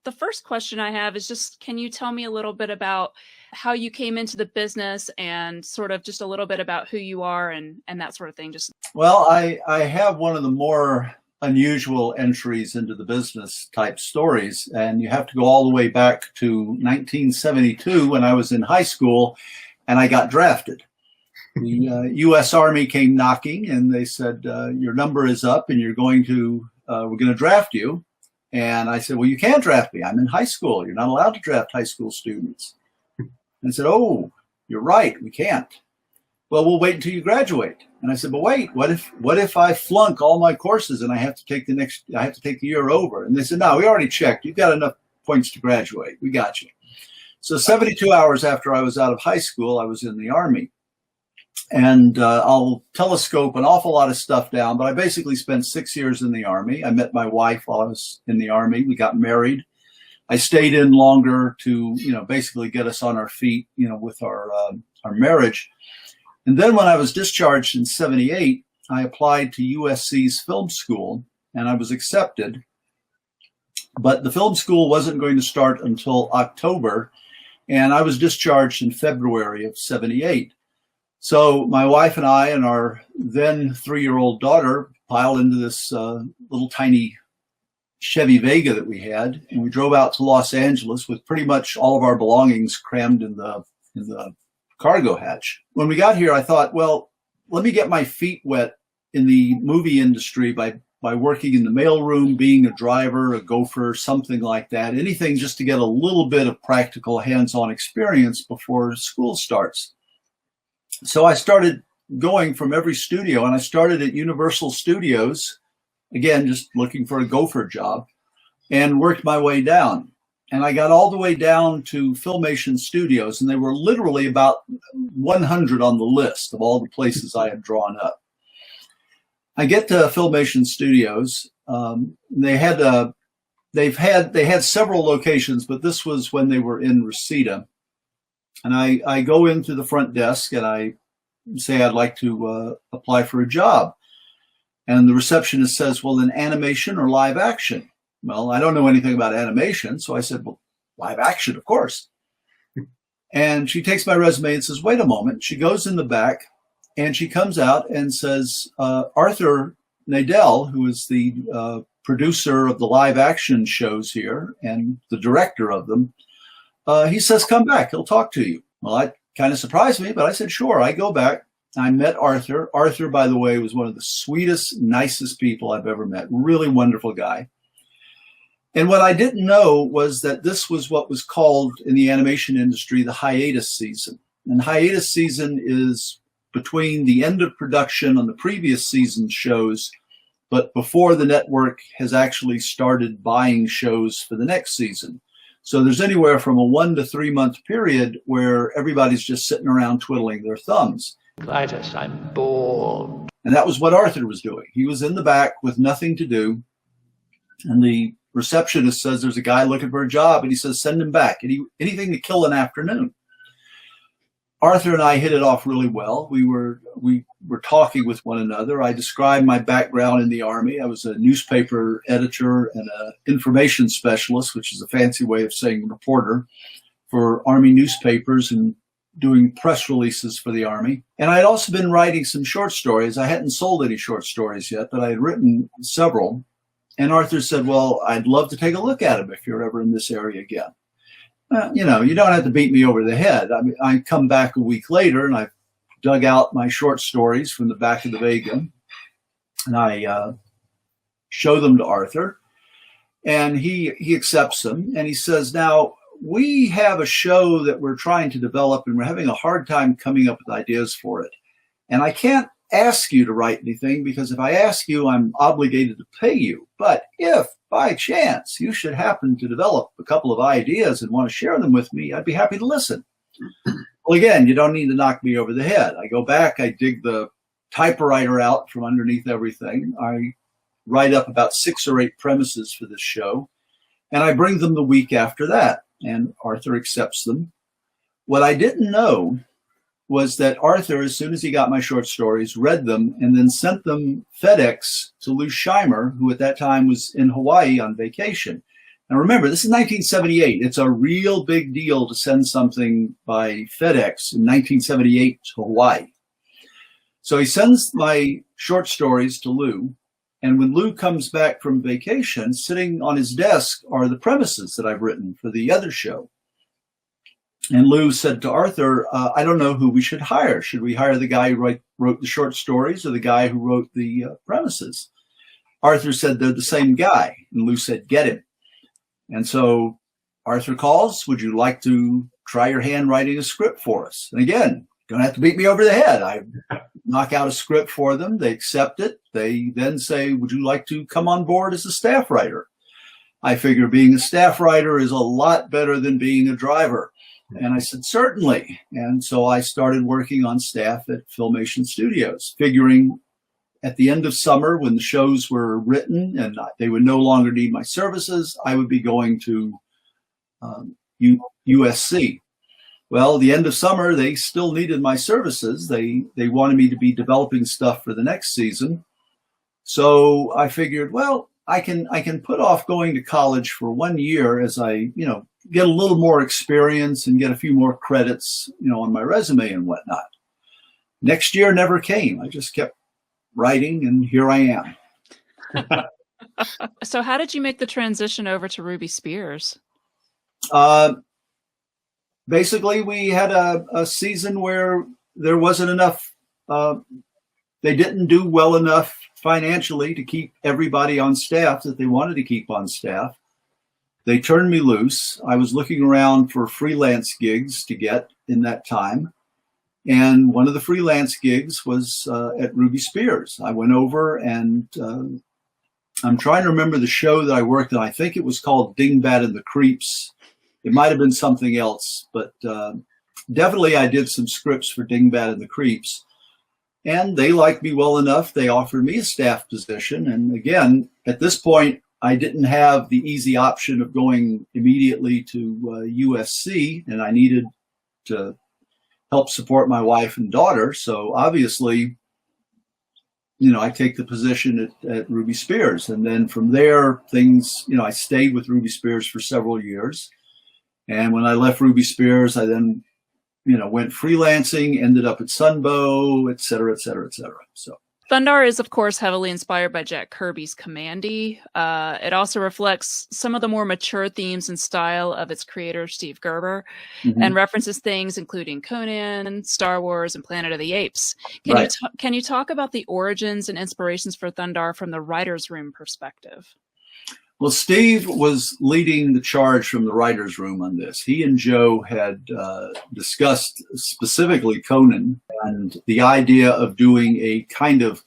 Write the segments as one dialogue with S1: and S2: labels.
S1: The first question I have is just, can you tell me a little bit about how you came into the business and sort of just a little bit about who you are and that sort of thing?
S2: Well, I have one of the more unusual entries into the business type stories, and you have to go all the way back to 1972 when I was in high school and I got drafted. The U.S. Army came knocking and they said, your number is up and we're going to draft you. And I said, well, you can't draft me. I'm in high school. You're not allowed to draft high school students. And I said, oh, you're right. We can't. Well, we'll wait until you graduate. And I said, but wait, what if I flunk all my courses and I have to take the year over? And they said, no, we already checked. You've got enough points to graduate. We got you. So 72 hours after I was out of high school, I was in the Army. And I'll telescope an awful lot of stuff down, but I basically spent 6 years in the Army. I met my wife while I was in the Army. We got married. I stayed in longer to, basically get us on our feet, with our marriage. And then when I was discharged in 78, I applied to USC's film school and I was accepted. But the film school wasn't going to start until October, and I was discharged in February of 78. So my wife and I and our then 3-year-old daughter piled into this little tiny Chevy Vega that we had, and we drove out to Los Angeles with pretty much all of our belongings crammed in the cargo hatch. When we got here, I thought, well, let me get my feet wet in the movie industry by working in the mailroom, being a driver, a gopher, something like that, anything just to get a little bit of practical hands-on experience before school starts. So I started going from every studio, and I started at Universal Studios, again, just looking for a gopher job, and worked my way down. And I got all the way down to Filmation Studios, and they were literally about 100 on the list of all the places I had drawn up. I get to Filmation Studios. They had several locations, but this was when they were in Reseda. And I go into the front desk and I say I'd like to apply for a job. And the receptionist says, well, in animation or live action? Well, I don't know anything about animation. So I said, well, live action, of course. And she takes my resume and says, wait a moment. She goes in the back and she comes out and says, Arthur Nadell, who is the producer of the live action shows here and the director of them, he says, come back, he'll talk to you. Well, that kind of surprised me, but I said, sure. I go back. I met Arthur. Arthur, by the way, was one of the sweetest, nicest people I've ever met. Really wonderful guy. And what I didn't know was that this was what was called in the animation industry the hiatus season. And hiatus season is between the end of production on the previous season's shows, but before the network has actually started buying shows for the next season. So there's anywhere from a 1 to 3 month period where everybody's just sitting around twiddling their thumbs.
S3: Clytus, I'm bored.
S2: And that was what Arthur was doing. He was in the back with nothing to do. And the receptionist says there's a guy looking for a job. And he says, send him back. Anything to kill an afternoon. Arthur and I hit it off really well. We were talking with one another. I described my background in the Army. I was a newspaper editor and an information specialist, which is a fancy way of saying reporter, for Army newspapers and doing press releases for the Army. And I had also been writing some short stories. I hadn't sold any short stories yet, but I had written several. And Arthur said, well, I'd love to take a look at them if you're ever in this area again. You don't have to beat me over the head. I come back a week later and I dug out my short stories from the back of the Vega and I show them to Arthur, and he accepts them and he says, now we have a show that we're trying to develop and we're having a hard time coming up with ideas for it. And I can't ask you to write anything because if I ask you, I'm obligated to pay you. But if by chance you should happen to develop a couple of ideas and want to share them with me, I'd be happy to listen. Well, again, you don't need to knock me over the head. I go back, I dig the typewriter out from underneath everything. I write up about 6 or 8 premises for this show, and I bring them the week after that, and Arthur accepts them. What I didn't know was that Arthur, as soon as he got my short stories, read them and then sent them FedEx to Lou Scheimer, who at that time was in Hawaii on vacation. Now remember, this is 1978. It's a real big deal to send something by FedEx in 1978 to Hawaii. So he sends my short stories to Lou. And when Lou comes back from vacation, sitting on his desk are the premises that I've written for the other show. And Lou said to Arthur, I don't know who we should hire. Should we hire the guy who wrote the short stories or the guy who wrote the premises? Arthur said they're the same guy. And Lou said, get him. And so Arthur calls, would you like to try your hand writing a script for us? And again, don't have to beat me over the head. I knock out a script for them. They accept it. They then say, would you like to come on board as a staff writer? I figure being a staff writer is a lot better than being a driver. And I said, certainly. And so I started working on staff at Filmation Studios, figuring at the end of summer when the shows were written and they would no longer need my services, I would be going to USC. Well, the end of summer, they still needed my services. They wanted me to be developing stuff for the next season. So I figured, well, I can put off going to college for 1 year as I, get a little more experience and get a few more credits, on my resume and whatnot. Next year never came. I just kept writing, and here I am.
S1: So how did you make the transition over to Ruby Spears?
S2: Basically, we had a season where there wasn't enough. They didn't do well enough financially to keep everybody on staff that they wanted to keep on staff. They turned me loose. I was looking around for freelance gigs to get in that time. And one of the freelance gigs was at Ruby Spears. I went over and I'm trying to remember the show that I worked on. I think it was called Dingbat and the Creeps. It might have been something else, but definitely I did some scripts for Dingbat and the Creeps. And they liked me well enough. They offered me a staff position. And again, at this point, I didn't have the easy option of going immediately to USC, and I needed to help support my wife and daughter. So obviously, I take the position at Ruby Spears. And then from there, things, I stayed with Ruby Spears for several years. And when I left Ruby Spears, I then, went freelancing, ended up at Sunbow, et cetera, et cetera, et cetera. So
S1: Thundarr is, of course, heavily inspired by Jack Kirby's Commandy. It also reflects some of the more mature themes and style of its creator, Steve Gerber, and references things including Conan, Star Wars, and Planet of the Apes. Can you talk about the origins and inspirations for Thundarr from the writer's room perspective?
S2: Well, Steve was leading the charge from the writer's room on this. He and Joe had discussed specifically Conan and the idea of doing a kind of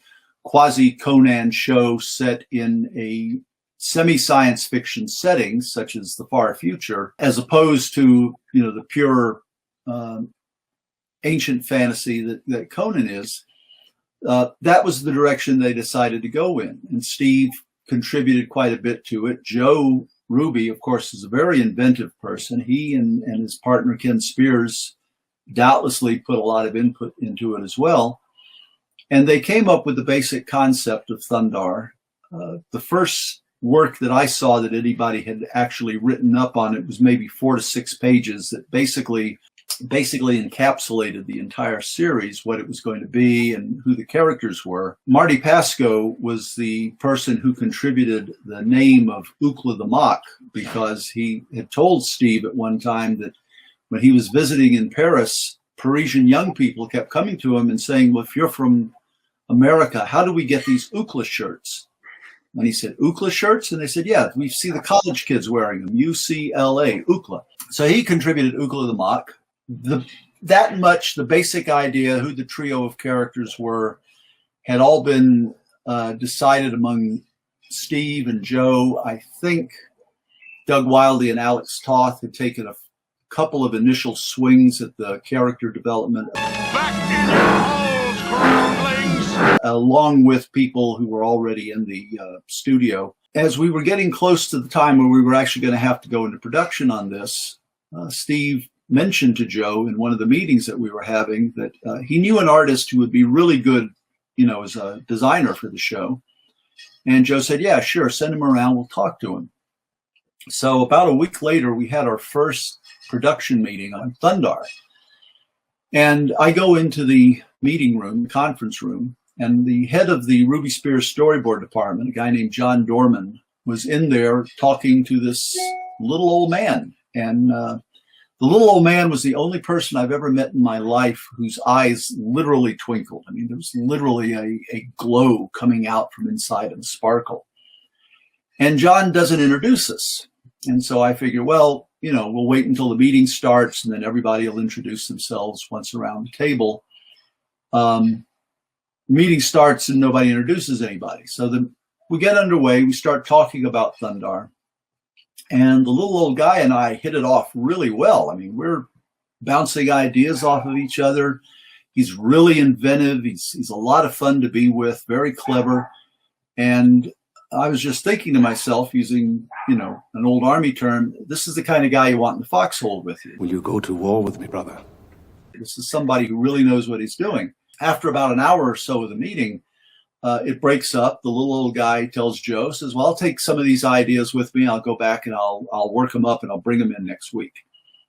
S2: quasi-Conan show set in a semi-science fiction setting, such as the far future, as opposed to, the pure ancient fantasy that Conan is. That was the direction they decided to go in. And Steve contributed quite a bit to it. Joe Ruby, of course, is a very inventive person. He and his partner, Ken Spears, doubtlessly put a lot of input into it as well. And they came up with the basic concept of Thundarr. The first work that I saw that anybody had actually written up on it was maybe 4 to 6 pages that basically encapsulated the entire series, what it was going to be and who the characters were. Marty Pasco was the person who contributed the name of Ookla the Mock because he had told Steve at one time that when he was visiting in Paris, Parisian young people kept coming to him and saying, well, if you're from America, how do we get these Ookla shirts? And he said, Ookla shirts? And they said, yeah, we see the college kids wearing them, UCLA, Ookla. So he contributed Ookla the Mock. The basic idea, who the trio of characters were, had all been decided among Steve and Joe. I think Doug Wildey and Alex Toth had taken a couple of initial swings at the character development. Back in your holes, crowdlings! Along with people who were already in the studio. As we were getting close to the time where we were actually going to have to go into production on this, Steve mentioned to Joe in one of the meetings that we were having that he knew an artist who would be really good, as a designer for the show. And Joe said, yeah, sure, send him around, we'll talk to him. So about a week later, we had our first production meeting on Thundarr. And I go into the meeting room, the conference room, and the head of the Ruby Spears storyboard department, a guy named John Dorman, was in there talking to this little old man. And the little old man was the only person I've ever met in my life whose eyes literally twinkled. I mean, there was literally a glow coming out from inside him, sparkle. And John doesn't introduce us. And so I figure, well, you know, we'll wait until the meeting starts and then everybody will introduce themselves once around the table. Meeting starts and nobody introduces anybody. So we get underway, we start talking about Thundarr. And the little old guy and I hit it off really well. I mean, we're bouncing ideas off of each other. He's really inventive. He's a lot of fun to be with, very clever. And I was just thinking to myself, using, you know, an old Army term, this is the kind of guy you want in the foxhole with you.
S4: Will you go to war with me, brother?
S2: This is somebody who really knows what he's doing. After about an hour or so of the meeting, it breaks up. The little old guy tells Joe, says, well, I'll take some of these ideas with me. I'll go back and I'll work them up and I'll bring them in next week.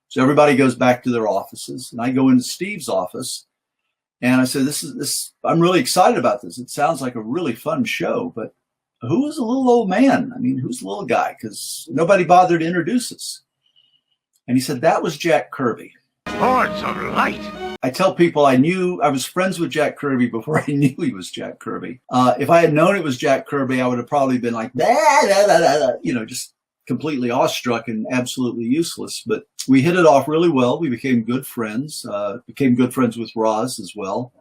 S2: So everybody goes back to their offices. And I go into Steve's office and I said, I'm really excited about this. It sounds like a really fun show, but who is the little old man? I mean, who's the little guy? Because nobody bothered to introduce us. And he said, that was Jack Kirby.
S3: Hordes of light.
S2: I tell people I was friends with Jack Kirby before I knew he was Jack Kirby. If I had known it was Jack Kirby, I would have probably been like, you know, just completely awestruck and absolutely useless. But we hit it off really well. We became good friends, with Roz as well.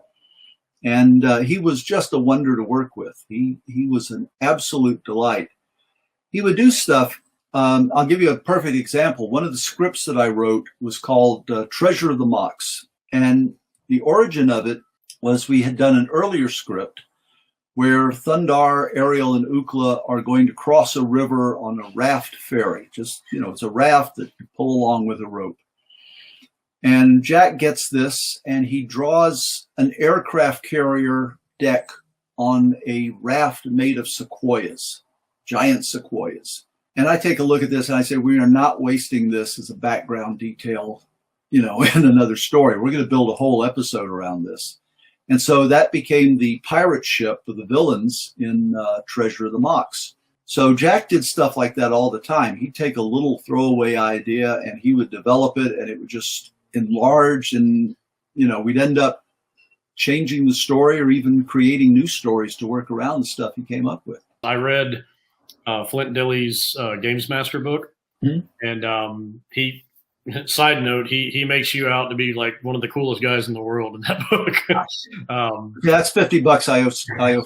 S2: And he was just a wonder to work with. He was an absolute delight. He would do stuff. I'll give you a perfect example. One of the scripts that I wrote was called Treasure of the Mox. And the origin of it was we had done an earlier script where Thundarr, Ariel, and Ukla are going to cross a river on a raft ferry. Just, you know, it's a raft that you pull along with a rope. And Jack gets this and he draws an aircraft carrier deck on a raft made of sequoias, giant sequoias. And I take a look at this and I say, we are not wasting this as a background detail, you know, in another story. We're going to build a whole episode around this. And so that became the pirate ship of the villains in Treasure of the Mox. So Jack did stuff like that all the time. He'd take a little throwaway idea and he would develop it and it would just enlarge and, you know, we'd end up changing the story or even creating new stories to work around the stuff he came up with.
S5: I read Flint Dilley's Games Master book, and he, side note, he makes you out to be like one of the coolest guys in the world in that book.
S2: Yeah, that's $50 I owe.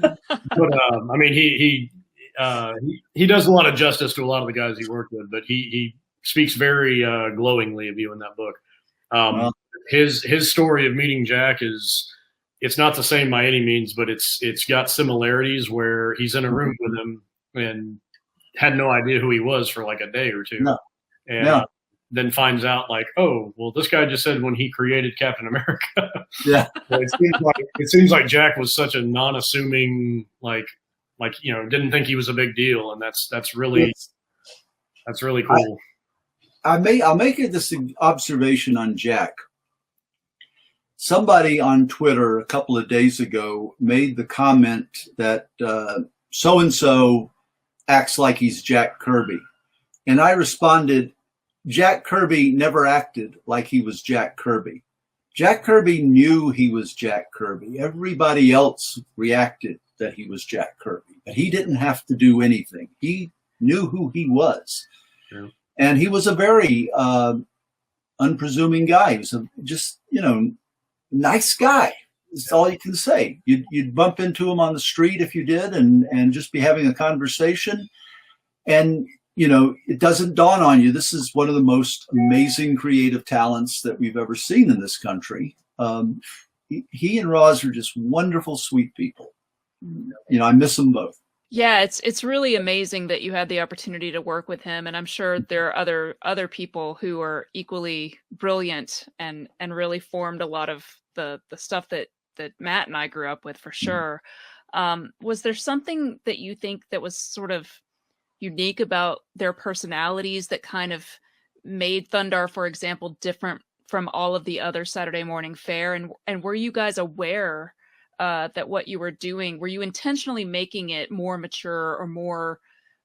S5: But I mean, he does a lot of justice to a lot of the guys he worked with, but he speaks very glowingly of you in that book. His story of meeting Jack it's not the same by any means, but it's got similarities where he's in a room with him and had no idea who he was for like a day or two.
S2: No.
S5: And then finds out like, oh, well, this guy just said when he created Captain America.
S2: Yeah.
S5: It seems like Jack was such a non-assuming, like, you know, didn't think he was a big deal. And that's really cool.
S2: I'll make this observation on Jack. Somebody on Twitter a couple of days ago made the comment that so-and-so acts like he's Jack Kirby. And I responded, Jack Kirby never acted like he was Jack Kirby. Jack Kirby knew he was Jack Kirby. Everybody else reacted that he was Jack Kirby, but he didn't have to do anything. He knew who he was. Yeah. And he was a very unpresuming guy. He was just, you know, nice guy. That's all you can say. You'd bump into him on the street if you did and just be having a conversation. And, you know, it doesn't dawn on you. This is one of the most amazing creative talents that we've ever seen in this country. He and Roz are just wonderful, sweet people. You know, I miss them both.
S1: Yeah, it's really amazing that you had the opportunity to work with him, and I'm sure there are other people who are equally brilliant and really formed a lot of the stuff that Matt and I grew up with for sure. Was there something that you think that was sort of unique about their personalities that kind of made Thundarr, for example, different from all of the other Saturday morning fare? And were you guys aware that what you were doing, were you intentionally making it more mature or more,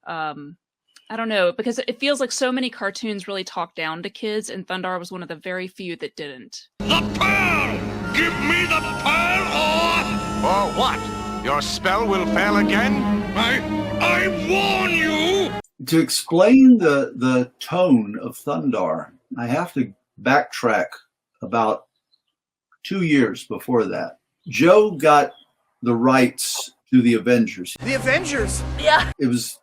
S1: I don't know, because it feels like so many cartoons really talk down to kids, and Thundarr was one of the very few that didn't.
S3: The pearl! Give me the pearl or what? Your spell will fail again? I warn you!
S2: To explain the tone of Thundarr, I have to backtrack about 2 years before that. Joe got the rights to the Avengers.
S4: The Avengers?
S1: Yeah.
S2: It was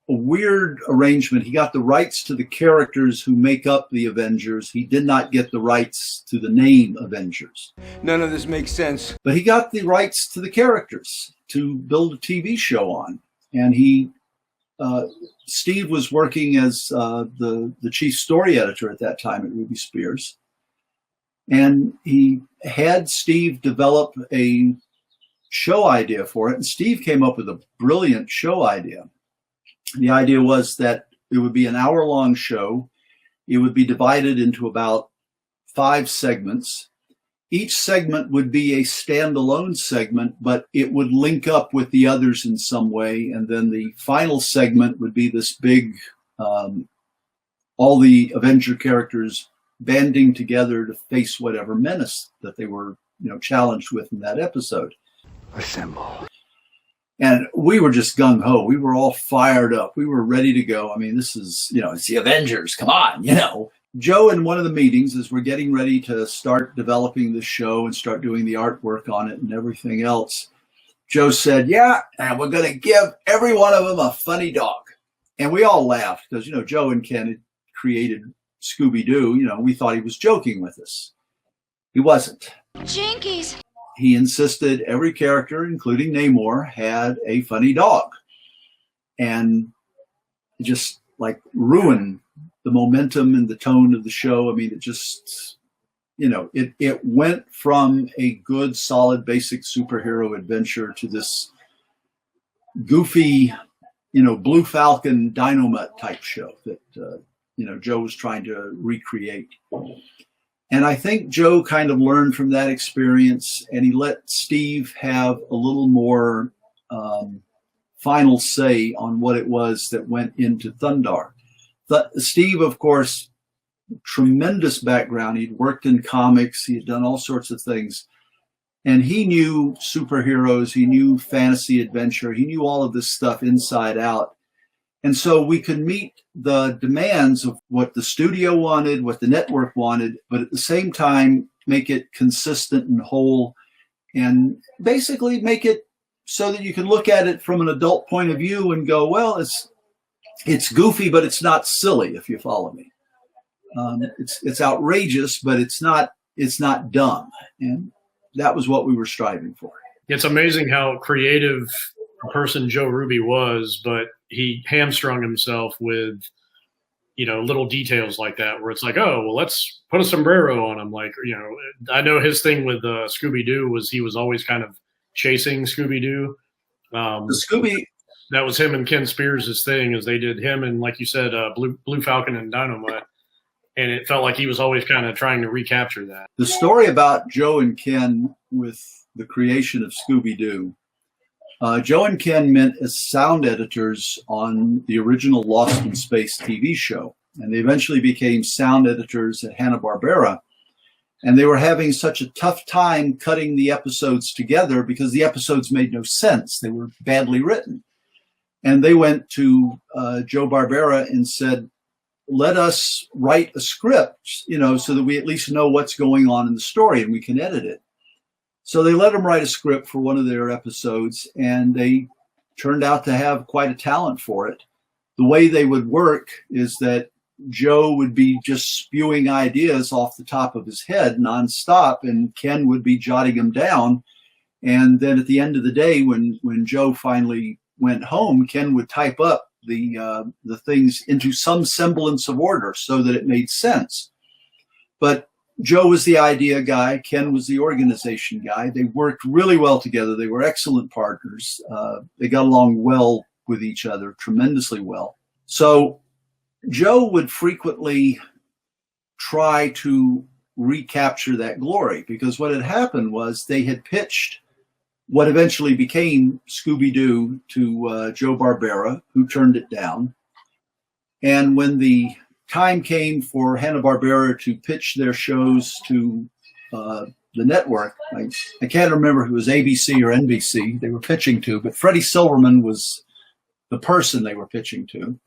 S2: a weird arrangement. He got the rights to the characters who make up the Avengers. He did not get the rights to the name Avengers.
S4: None of this makes sense.
S2: But he got the rights to the characters to build a TV show on. And Steve was working as the chief story editor at that time at Ruby Spears. And he had Steve develop a show idea for it. And Steve came up with a brilliant show idea. The idea was that it would be an hour-long show. It would be divided into about 5 segments. Each segment would be a standalone segment, but it would link up with the others in some way. And then the final segment would be this big, all the Avenger characters banding together to face whatever menace that they were, challenged with in that episode.
S4: Assemble.
S2: And we were just gung-ho. We were all fired up. We were ready to go. I mean, this is, it's the Avengers. Come on, Joe, in one of the meetings, as we're getting ready to start developing the show and start doing the artwork on it and everything else, Joe said, yeah, and we're going to give every one of them a funny dog. And we all laughed because, Joe and Ken had created Scooby-Doo. We thought he was joking with us. He wasn't.
S6: Jinkies.
S2: He insisted every character, including Namor, had a funny dog. And it just ruined the momentum and the tone of the show. I mean, it just, it went from a good, solid, basic superhero adventure to this goofy, Blue Falcon Dynamite type show that, Joe was trying to recreate. And I think Joe kind of learned from that experience, and he let Steve have a little more final say on what it was that went into Thundarr. Steve, of course, tremendous background. He'd worked in comics. He had done all sorts of things. And he knew superheroes. He knew fantasy adventure. He knew all of this stuff inside out. And so we could meet the demands of what the studio wanted, what the network wanted, but at the same time, make it consistent and whole, and basically make it so that you can look at it from an adult point of view and go, well, it's goofy, but it's not silly, if you follow me. It's outrageous, but it's not dumb. And that was what we were striving for.
S5: It's amazing how creative a person Joe Ruby was, but he hamstrung himself with, little details like that, where it's like, oh, well, let's put a sombrero on him. I know his thing with Scooby-Doo was he was always kind of chasing Scooby-Doo. That was him and Ken Spears' thing, is they did him and, like you said, Blue Falcon and Dynamite. And it felt like he was always kind of trying to recapture that.
S2: The story about Joe and Ken with the creation of Scooby-Doo, Joe and Ken met as sound editors on the original Lost in Space TV show. And they eventually became sound editors at Hanna-Barbera. And they were having such a tough time cutting the episodes together because the episodes made no sense. They were badly written. And they went to Joe Barbera and said, let us write a script, so that we at least know what's going on in the story and we can edit it. So they let him write a script for one of their episodes, and they turned out to have quite a talent for it. The way they would work is that Joe would be just spewing ideas off the top of his head nonstop, and Ken would be jotting them down. And then at the end of the day, when Joe finally went home, Ken would type up the things into some semblance of order so that it made sense. But Joe was the idea guy. Ken was the organization guy. They worked really well together. They were excellent partners. They got along well with each other, tremendously well. So Joe would frequently try to recapture that glory, because what had happened was they had pitched what eventually became Scooby-Doo to Joe Barbera, who turned it down. And when the time came for Hanna-Barbera to pitch their shows to the network, I can't remember if it was ABC or NBC they were pitching to, but Freddie Silverman was the person they were pitching to.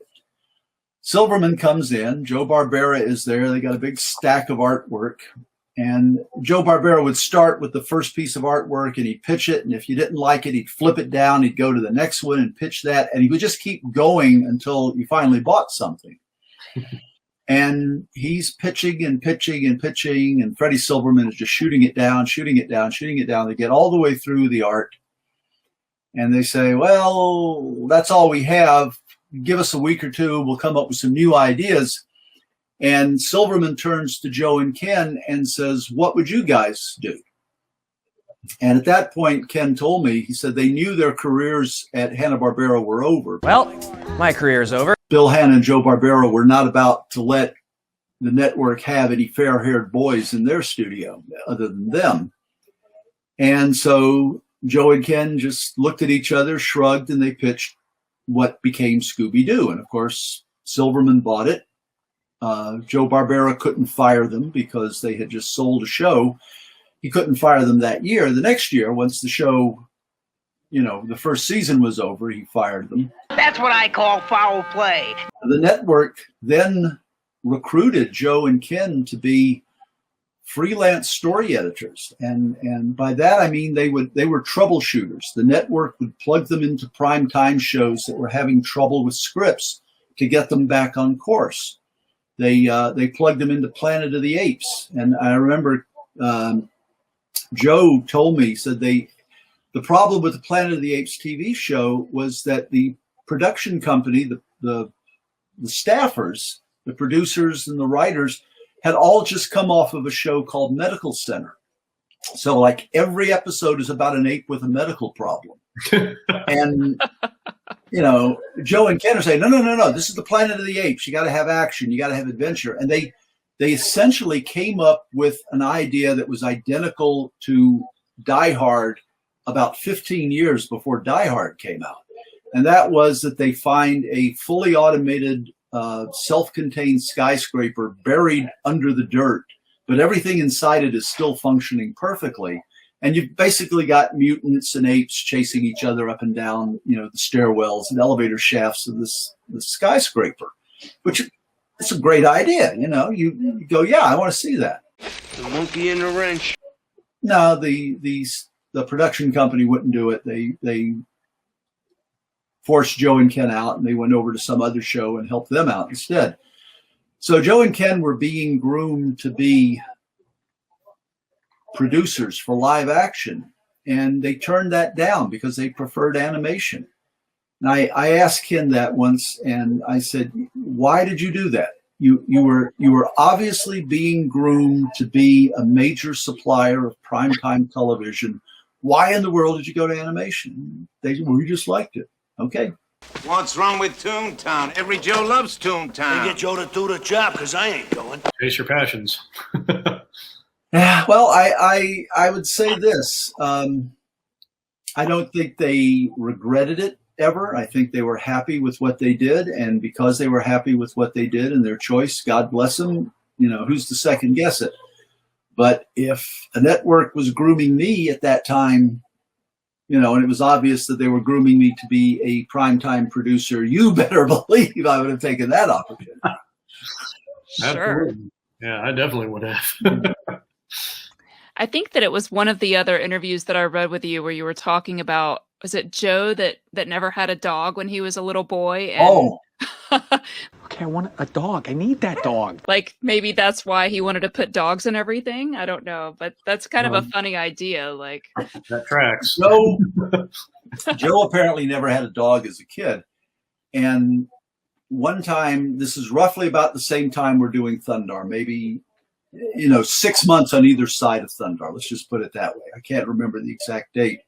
S2: Silverman comes in, Joe Barbera is there, they got a big stack of artwork, and Joe Barbera would start with the first piece of artwork and he'd pitch it, and if you didn't like it, he'd flip it down, he'd go to the next one and pitch that, and he would just keep going until you finally bought something. And he's pitching and pitching and pitching, and Freddie Silverman is just shooting it down, shooting it down, shooting it down. They get all the way through the art, and they say, well, that's all we have. Give us a week or two, we'll come up with some new ideas. And Silverman turns to Joe and Ken and says, what would you guys do? And at that point, Ken told me, he said they knew their careers at Hanna-Barbera were over.
S6: Well, my career is over.
S2: Bill Hanna and Joe Barbera were not about to let the network have any fair-haired boys in their studio other than them. And so Joe and Ken just looked at each other, shrugged, and they pitched what became Scooby-Doo. And of course, Silverman bought it. Joe Barbera couldn't fire them because they had just sold a show. He couldn't fire them that year. The next year, once the show, the first season was over, he fired them.
S7: That's what I call foul play.
S2: The network then recruited Joe and Ken to be freelance story editors. And by that, I mean, they were troubleshooters. The network would plug them into primetime shows that were having trouble with scripts to get them back on course. They plugged them into Planet of the Apes. And I remember Joe told me, he said the problem with the Planet of the Apes TV show was that the production company, the staffers, the producers and the writers had all just come off of a show called Medical Center. So like every episode is about an ape with a medical problem. And, Joe and Ken are saying, no, this is the Planet of the Apes. You got to have action. You got to have adventure. And they essentially came up with an idea that was identical to Die Hard about 15 years before Die Hard came out. And that was that they find a fully automated self-contained skyscraper buried under the dirt, but everything inside it is still functioning perfectly. And you've basically got mutants and apes chasing each other up and down, the stairwells and elevator shafts of this skyscraper, which it's a great idea. You go, yeah, I want to see that.
S4: The monkey in the wrench.
S2: No, the production company wouldn't do it. They forced Joe and Ken out, and they went over to some other show and helped them out instead. So Joe and Ken were being groomed to be producers for live action, and they turned that down because they preferred animation. And I asked Ken that once, and I said, why did you do that? You were obviously being groomed to be a major supplier of primetime television. Why in the world did you go to animation? They said, well, we just liked it. Okay.
S3: What's wrong with Toontown? Every Joe loves Toontown.
S4: They get Joe to do the job, because I ain't going.
S5: Chase your passions.
S2: Yeah, well, I would say this. I don't think they regretted it ever. I think they were happy with what they did. And because they were happy with what they did and their choice, God bless them, who's to second guess it? But if a network was grooming me at that time, and it was obvious that they were grooming me to be a primetime producer, you better believe I would have taken that opportunity.
S1: Sure.
S5: Yeah, I definitely would have.
S1: I think that it was one of the other interviews that I read with you where you were talking about, was it Joe that never had a dog when he was a little boy? And
S6: Okay, I want a dog. I need that dog.
S1: like maybe that's why he wanted to put dogs in everything. I don't know, but that's kind of a funny idea. Like
S5: that tracks.
S2: Joe apparently never had a dog as a kid. And one time, this is roughly about the same time we're doing Thundarr, maybe 6 months on either side of Thundarr. Let's just put it that way. I can't remember the exact date.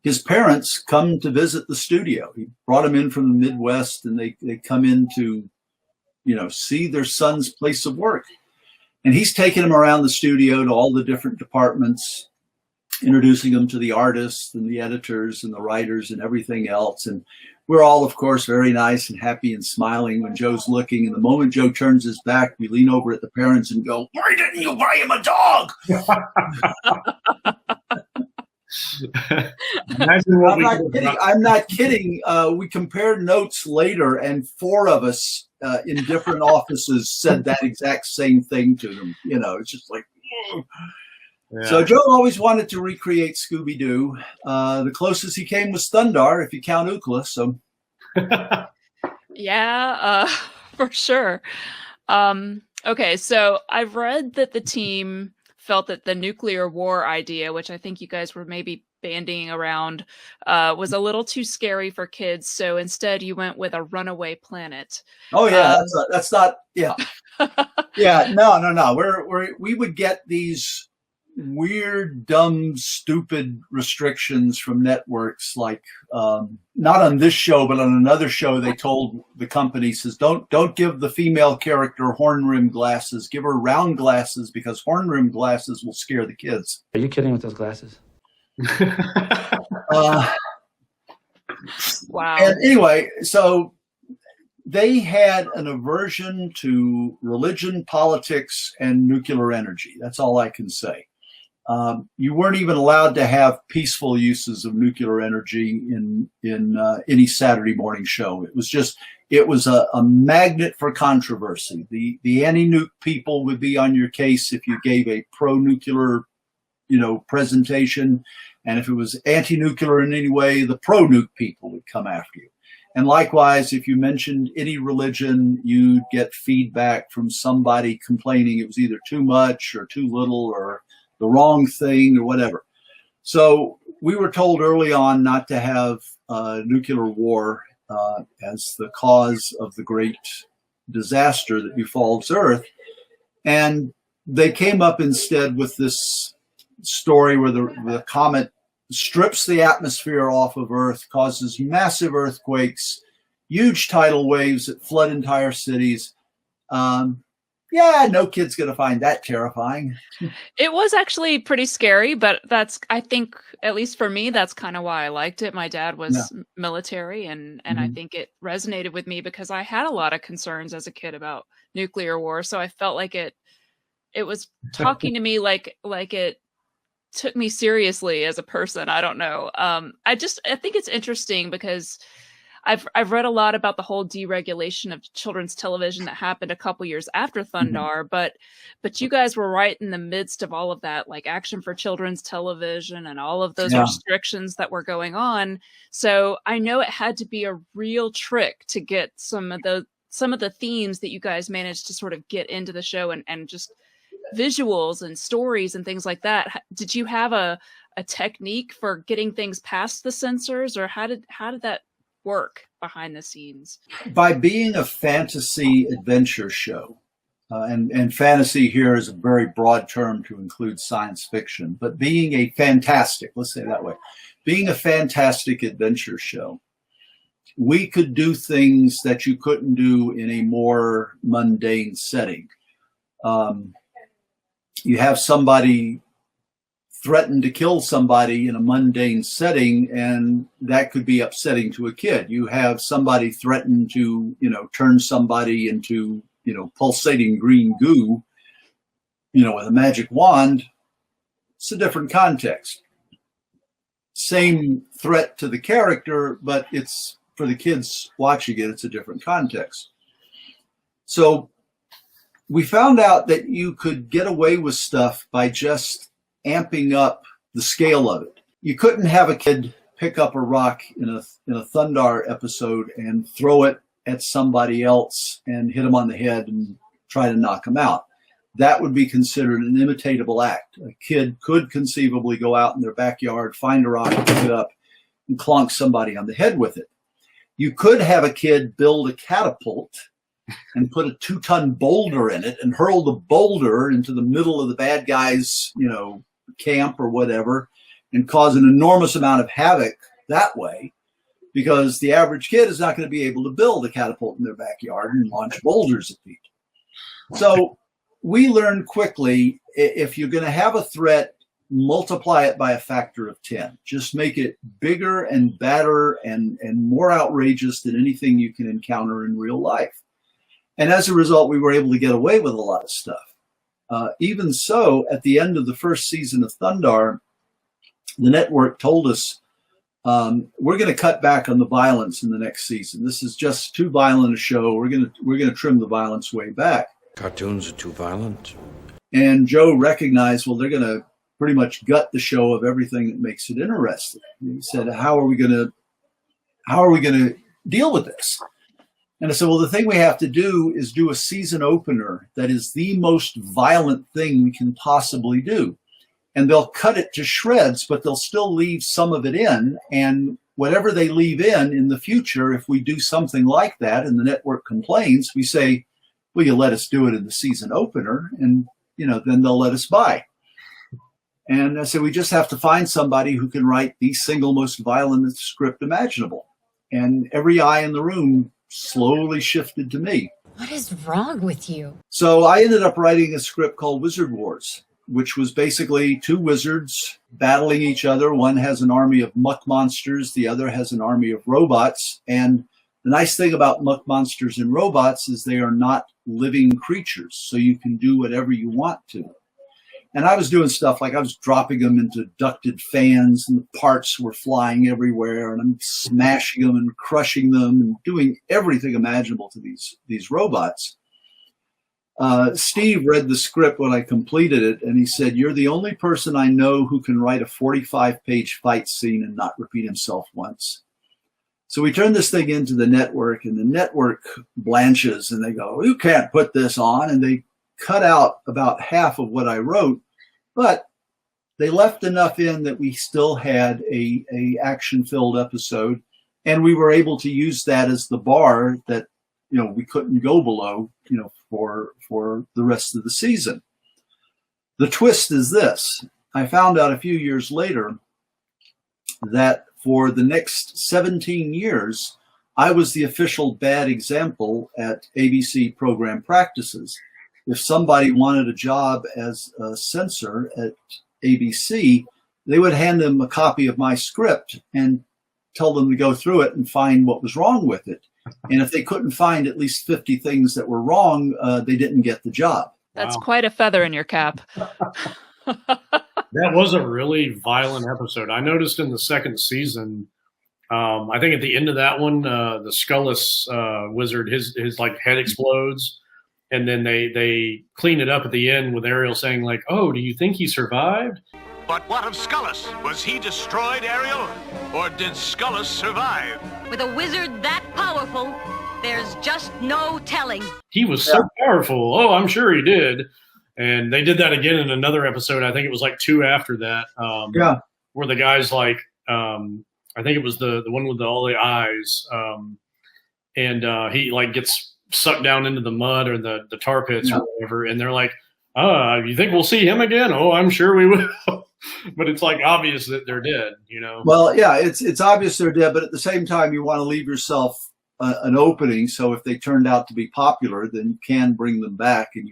S2: his parents come to visit the studio. He brought them in from the Midwest, and they come in to, see their son's place of work. And he's taking them around the studio to all the different departments, introducing them to the artists and the editors and the writers and everything else. And we're all, of course, very nice and happy and smiling when Joe's looking. And the moment Joe turns his back, we lean over at the parents and go, "Why didn't you buy him a dog?" I'm not kidding. We compared notes later, and 4 of us in different offices said that exact same thing to them. It's just like, yeah. So Joe always wanted to recreate Scooby-Doo. The closest he came was Thundarr, if you count Ookla. So,
S1: yeah, for sure. Okay, so I've read that the team felt that the nuclear war idea, which I think you guys were maybe bandying around, was a little too scary for kids. So instead, you went with a runaway planet.
S2: Oh yeah, that's not. Yeah, yeah. No. We would get these weird, dumb, stupid restrictions from networks, like not on this show, but on another show. They told the company, says, don't give the female character horn rim glasses. Give her round glasses, because horn rim glasses will scare the kids.
S8: Are you kidding with those glasses?
S1: Wow.
S2: And anyway, so they had an aversion to religion, politics, and nuclear energy. That's all I can say. You weren't even allowed to have peaceful uses of nuclear energy in any Saturday morning show. It was a magnet for controversy. The anti-nuke people would be on your case if you gave a pro-nuclear, presentation. And if it was anti-nuclear in any way, the pro-nuke people would come after you. And likewise, if you mentioned any religion, you'd get feedback from somebody complaining it was either too much or too little or the wrong thing or whatever. So we were told early on not to have nuclear war as the cause of the great disaster that befalls Earth. And they came up instead with this story where the comet strips the atmosphere off of Earth, causes massive earthquakes, huge tidal waves that flood entire cities. Yeah, no kid's going to find that terrifying.
S1: It was actually pretty scary, but I think, at least for me, that's kind of why I liked it. My dad was military, and I think it resonated with me because I had a lot of concerns as a kid about nuclear war. So I felt like it was talking to me like it took me seriously as a person. I don't know. I think it's interesting because I've read a lot about the whole deregulation of children's television that happened a couple years after Thundarr, but you guys were right in the midst of all of that, like Action for Children's Television and all of those restrictions that were going on. So I know it had to be a real trick to get some of the themes that you guys managed to sort of get into the show and just visuals and stories and things like that. Did you have a technique for getting things past the censors, or how did that work behind the scenes?
S2: By being a fantasy adventure show, and fantasy here is a very broad term to include science fiction, but being a fantastic, let's say it that way, being a fantastic adventure show, we could do things that you couldn't do in a more mundane setting. You have somebody threaten to kill somebody in a mundane setting, and that could be upsetting to a kid. You have somebody threaten to, turn somebody into, pulsating green goo, with a magic wand. It's a different context. Same threat to the character, but it's for the kids watching it, it's a different context. So we found out that you could get away with stuff by just amping up the scale of it. You couldn't have a kid pick up a rock in a Thundarr episode and throw it at somebody else and hit him on the head and try to knock him out. That would be considered an imitatable act. A kid could conceivably go out in their backyard, find a rock, pick it up, and clonk somebody on the head with it. You could have a kid build a catapult and put a 2-ton boulder in it and hurl the boulder into the middle of the bad guy's, camp or whatever, and cause an enormous amount of havoc that way, because the average kid is not going to be able to build a catapult in their backyard and launch boulders at people. So we learned quickly, if you're going to have a threat, multiply it by a factor of 10. Just make it bigger and badder and more outrageous than anything you can encounter in real life. And as a result, we were able to get away with a lot of stuff. Even so, at the end of the first season of Thundarr, the network told us, we're going to cut back on the violence in the next season. This is just too violent a show. We're going to trim the violence way back.
S8: Cartoons are too violent.
S2: And Joe recognized, well, they're going to pretty much gut the show of everything that makes it interesting. He said, how are we going to deal with this? And I said, well, the thing we have to do is do a season opener that is the most violent thing we can possibly do. And they'll cut it to shreds, but they'll still leave some of it in. And whatever they leave in the future, if we do something like that and the network complains, we say, will you let us do it in the season opener? And, then they'll let us buy. And I said, we just have to find somebody who can write the single most violent script imaginable. And every eye in the room slowly shifted to me.
S9: What is wrong with you?
S2: So I ended up writing a script called Wizard Wars, which was basically two wizards battling each other. One has an army of muck monsters. The other has an army of robots. And the nice thing about muck monsters and robots is they are not living creatures. So you can do whatever you want to. And I was doing stuff like I was dropping them into ducted fans and the parts were flying everywhere, and I'm smashing them and crushing them and doing everything imaginable to these robots. Steve read the script when I completed it, and he said, you're the only person I know who can write a 45-page fight scene and not repeat himself once. So we turned this thing into the network, and the network blanches, and they go, you can't put this on. And they cut out about half of what I wrote, but they left enough in that we still had a action-filled episode, and we were able to use that as the bar that we couldn't go below for the rest of the season. The twist is this: I found out a few years later that for the next 17 years, I was the official bad example at ABC program practices. If somebody wanted a job as a censor at ABC, they would hand them a copy of my script and tell them to go through it and find what was wrong with it. And if they couldn't find at least 50 things that were wrong, they didn't get the job.
S1: That's quite a feather in your cap.
S5: That was a really violent episode. I noticed in the second season, I think at the end of that one, the Skullless wizard, his like head explodes. And then they clean it up at the end with Ariel saying like, oh, do you think he survived?
S3: But what of Skullless? Was he destroyed, Ariel? Or did Skullless survive?
S9: With a wizard that powerful, there's just no telling.
S5: He was so powerful. Oh, I'm sure he did. And they did that again in another episode. I think it was like 2 after that. Where the guy's like, I think it was the one with all the eyes. And he like gets sucked down into the mud or the tar pits or whatever, and they're like, you think we'll see him again? Oh, I'm sure we will. But it's like obvious that they're dead, Well, yeah, it's obvious they're dead, but at the same time you want to leave yourself an opening, so if they turned out to be popular, then you can bring them back, and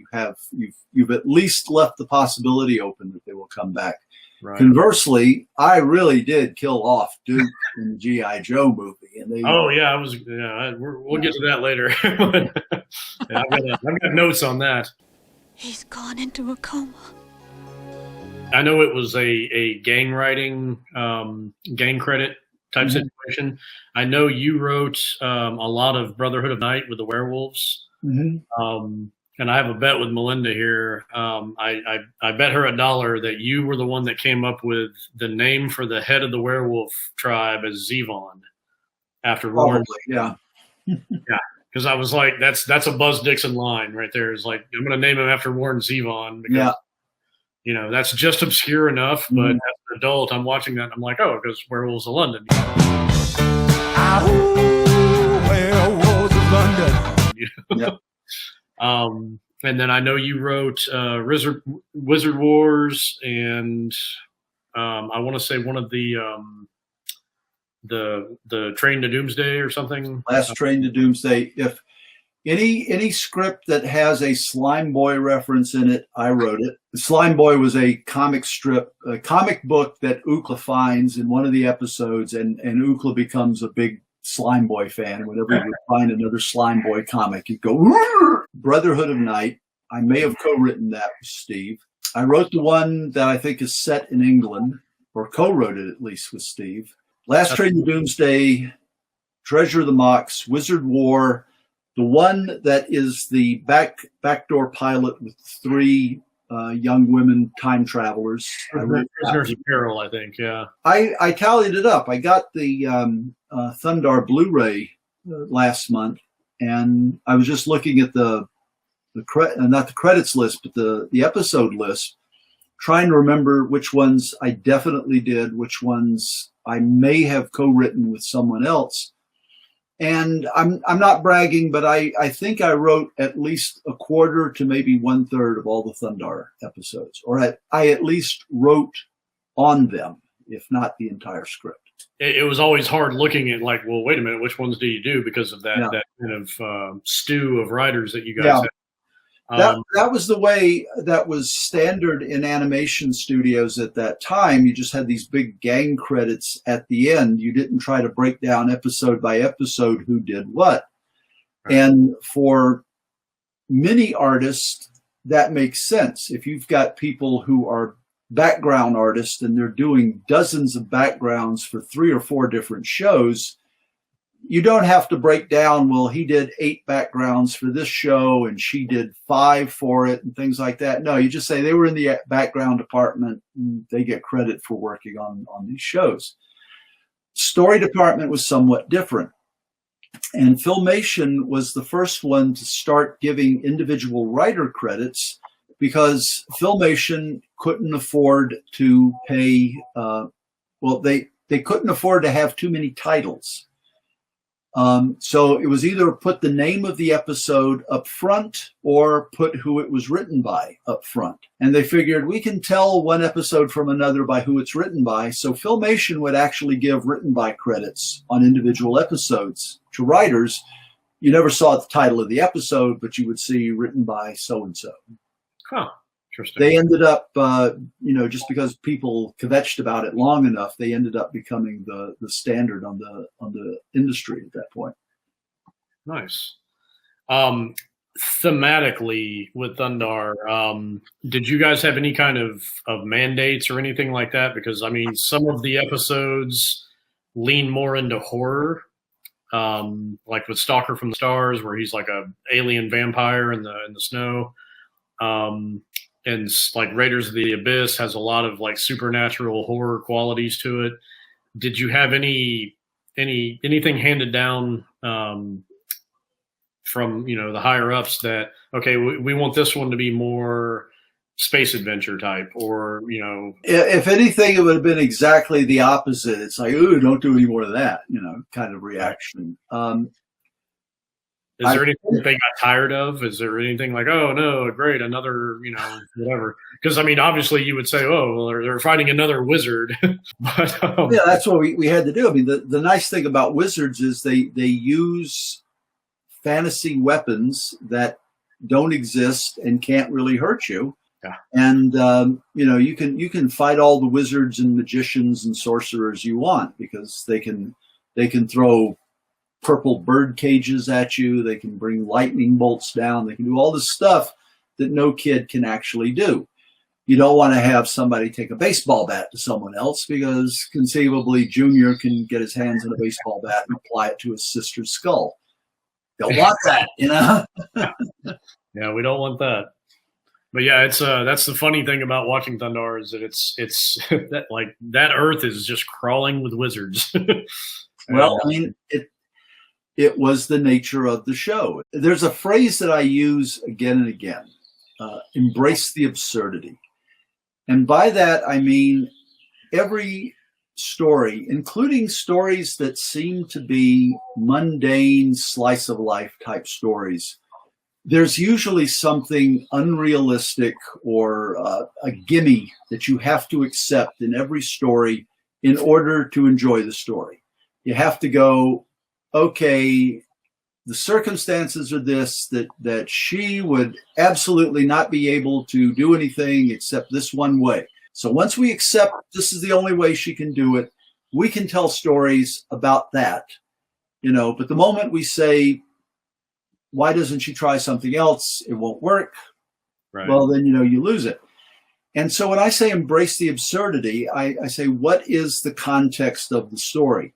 S5: you've at least left the possibility open that they will come back. Right. Conversely, I really did kill off Duke in the G.I. Joe movie. And we'll get to that later. I've got notes on that.
S9: He's gone into a coma.
S5: I know it was a gang writing, gang credit type situation. I know you wrote a lot of Brotherhood of Night with the werewolves. And I have a bet with Melinda here. I bet her $1 that you were the one that came up with the name for the head of the werewolf tribe as Zevon after Warren.
S2: Yeah.
S5: Yeah. Because I was like, that's a Buzz Dixon line right there. It's like, I'm going to name him after Warren Zevon. Because, that's just obscure enough. But as an adult, I'm watching that and I'm like, oh, because Werewolves of London.
S3: Werewolves of London.
S2: Yep.
S5: And then I know you wrote Wizard Wars and I want to say one of the Train to Doomsday or something.
S2: Last Train to Doomsday. If any script that has a Slime Boy reference in it, I wrote it. The Slime Boy was a comic book that Ookla finds in one of the episodes, and Ookla becomes a big Slime Boy fan. Whenever he would find another Slime Boy comic, he'd go, "Rrr!" Brotherhood of Night. I may have co-written that with Steve. I wrote the one that I think is set in England, or co-wrote it at least with Steve. Last Train to Doomsday, Treasure of the Mox, Wizard War, the one that is the backdoor pilot with 3 young women time travelers.
S5: Prisoners of Peril, I think. Yeah.
S2: I tallied it up. I got the Thundarr Blu-ray last month, and I was just looking at not the credits list, but the episode list, trying to remember which ones I definitely did, which ones I may have co-written with someone else. And I'm not bragging, but I think I wrote at least a quarter to maybe 1/3 of all the Thundarr episodes, or I at least wrote on them, if not the entire script.
S5: It was always hard looking at, like, well, wait a minute, which ones do you do, because of that kind of stew of writers that you guys had. That was the way that was standard in animation studios at that time. You just had these big gang credits at the end. You didn't try to break down episode by episode who did what. Right. And for many artists, that makes sense. If you've got people who are background artists and they're doing dozens of backgrounds for 3 or 4 different shows, you don't have to break down, well, he did 8 backgrounds for this show and she did 5 for it and things like that. No, you just say they were in the background department and they get credit for working on these shows. Story department was somewhat different. And Filmation was the first one to start giving individual writer credits, because Filmation couldn't afford to pay, they couldn't afford to have too many titles. So it was either put the name of the episode up front or put who it was written by up front. And they figured we can tell one episode from another by who it's written by. So Filmation would actually give written by credits on individual episodes to writers. You never saw the title of the episode, but you would see written by so-and-so. Huh. Interesting.
S2: They ended up, just because people kvetched about it long enough, they ended up becoming the standard on the industry at that point.
S5: Nice. Thematically with Thundarr, did you guys have any kind of mandates or anything like that? Because I mean, some of the episodes lean more into horror, like with Stalker from the Stars, where he's like a alien vampire in the snow. And like Raiders of the Abyss has a lot of like supernatural horror qualities to it. Did you have anything handed down from the higher ups that, okay, we want this one to be more space adventure type, or
S2: if anything, it would have been exactly the opposite. It's like, ooh, don't do any more of that, kind of reaction.
S5: Is there anything that they got tired of? Is there anything like, oh no, great, another, whatever? Because I mean, obviously you would say, oh, well, they're fighting another wizard. But
S2: yeah, that's what we had to do. I mean, the nice thing about wizards is they use fantasy weapons that don't exist and can't really hurt you.
S5: Yeah.
S2: And you can fight all the wizards and magicians and sorcerers you want, because they can throw purple bird cages at you. They can bring lightning bolts down. They can do all this stuff that no kid can actually do. You don't want to have somebody take a baseball bat to someone else, because conceivably Junior can get his hands on a baseball bat and apply it to his sister's skull. Don't want that,
S5: Yeah, we don't want that. But yeah, it's that's the funny thing about watching Thundarr, is that it's that, like, that Earth is just crawling with wizards.
S2: Well, I mean, it was the nature of the show. There's a phrase that I use again and again, embrace the absurdity. And by that, I mean every story, including stories that seem to be mundane, slice of life type stories, there's usually something unrealistic or a gimme that you have to accept in every story in order to enjoy the story. You have to go, okay, the circumstances are this, that she would absolutely not be able to do anything except this one way. So once we accept this is the only way she can do it, we can tell stories about that, but the moment we say, why doesn't she try something else? It won't work. Right. Well, then, you lose it. And so when I say embrace the absurdity, I say, what is the context of the story?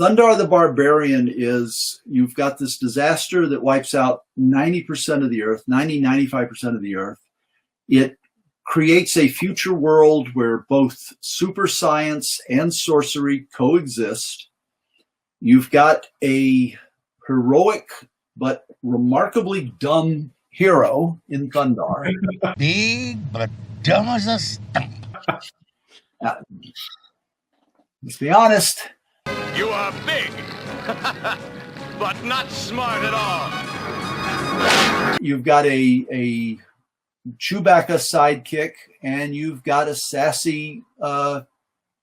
S2: Thundarr the Barbarian is, you've got this disaster that wipes out 90% of the earth, 95% of the earth. It creates a future world where both super science and sorcery coexist. You've got a heroic but remarkably dumb hero in Thundarr.
S4: Big but dumb as a stump.
S2: Let's be honest.
S3: You are big, but not smart at all.
S2: You've got a Chewbacca sidekick, and you've got a sassy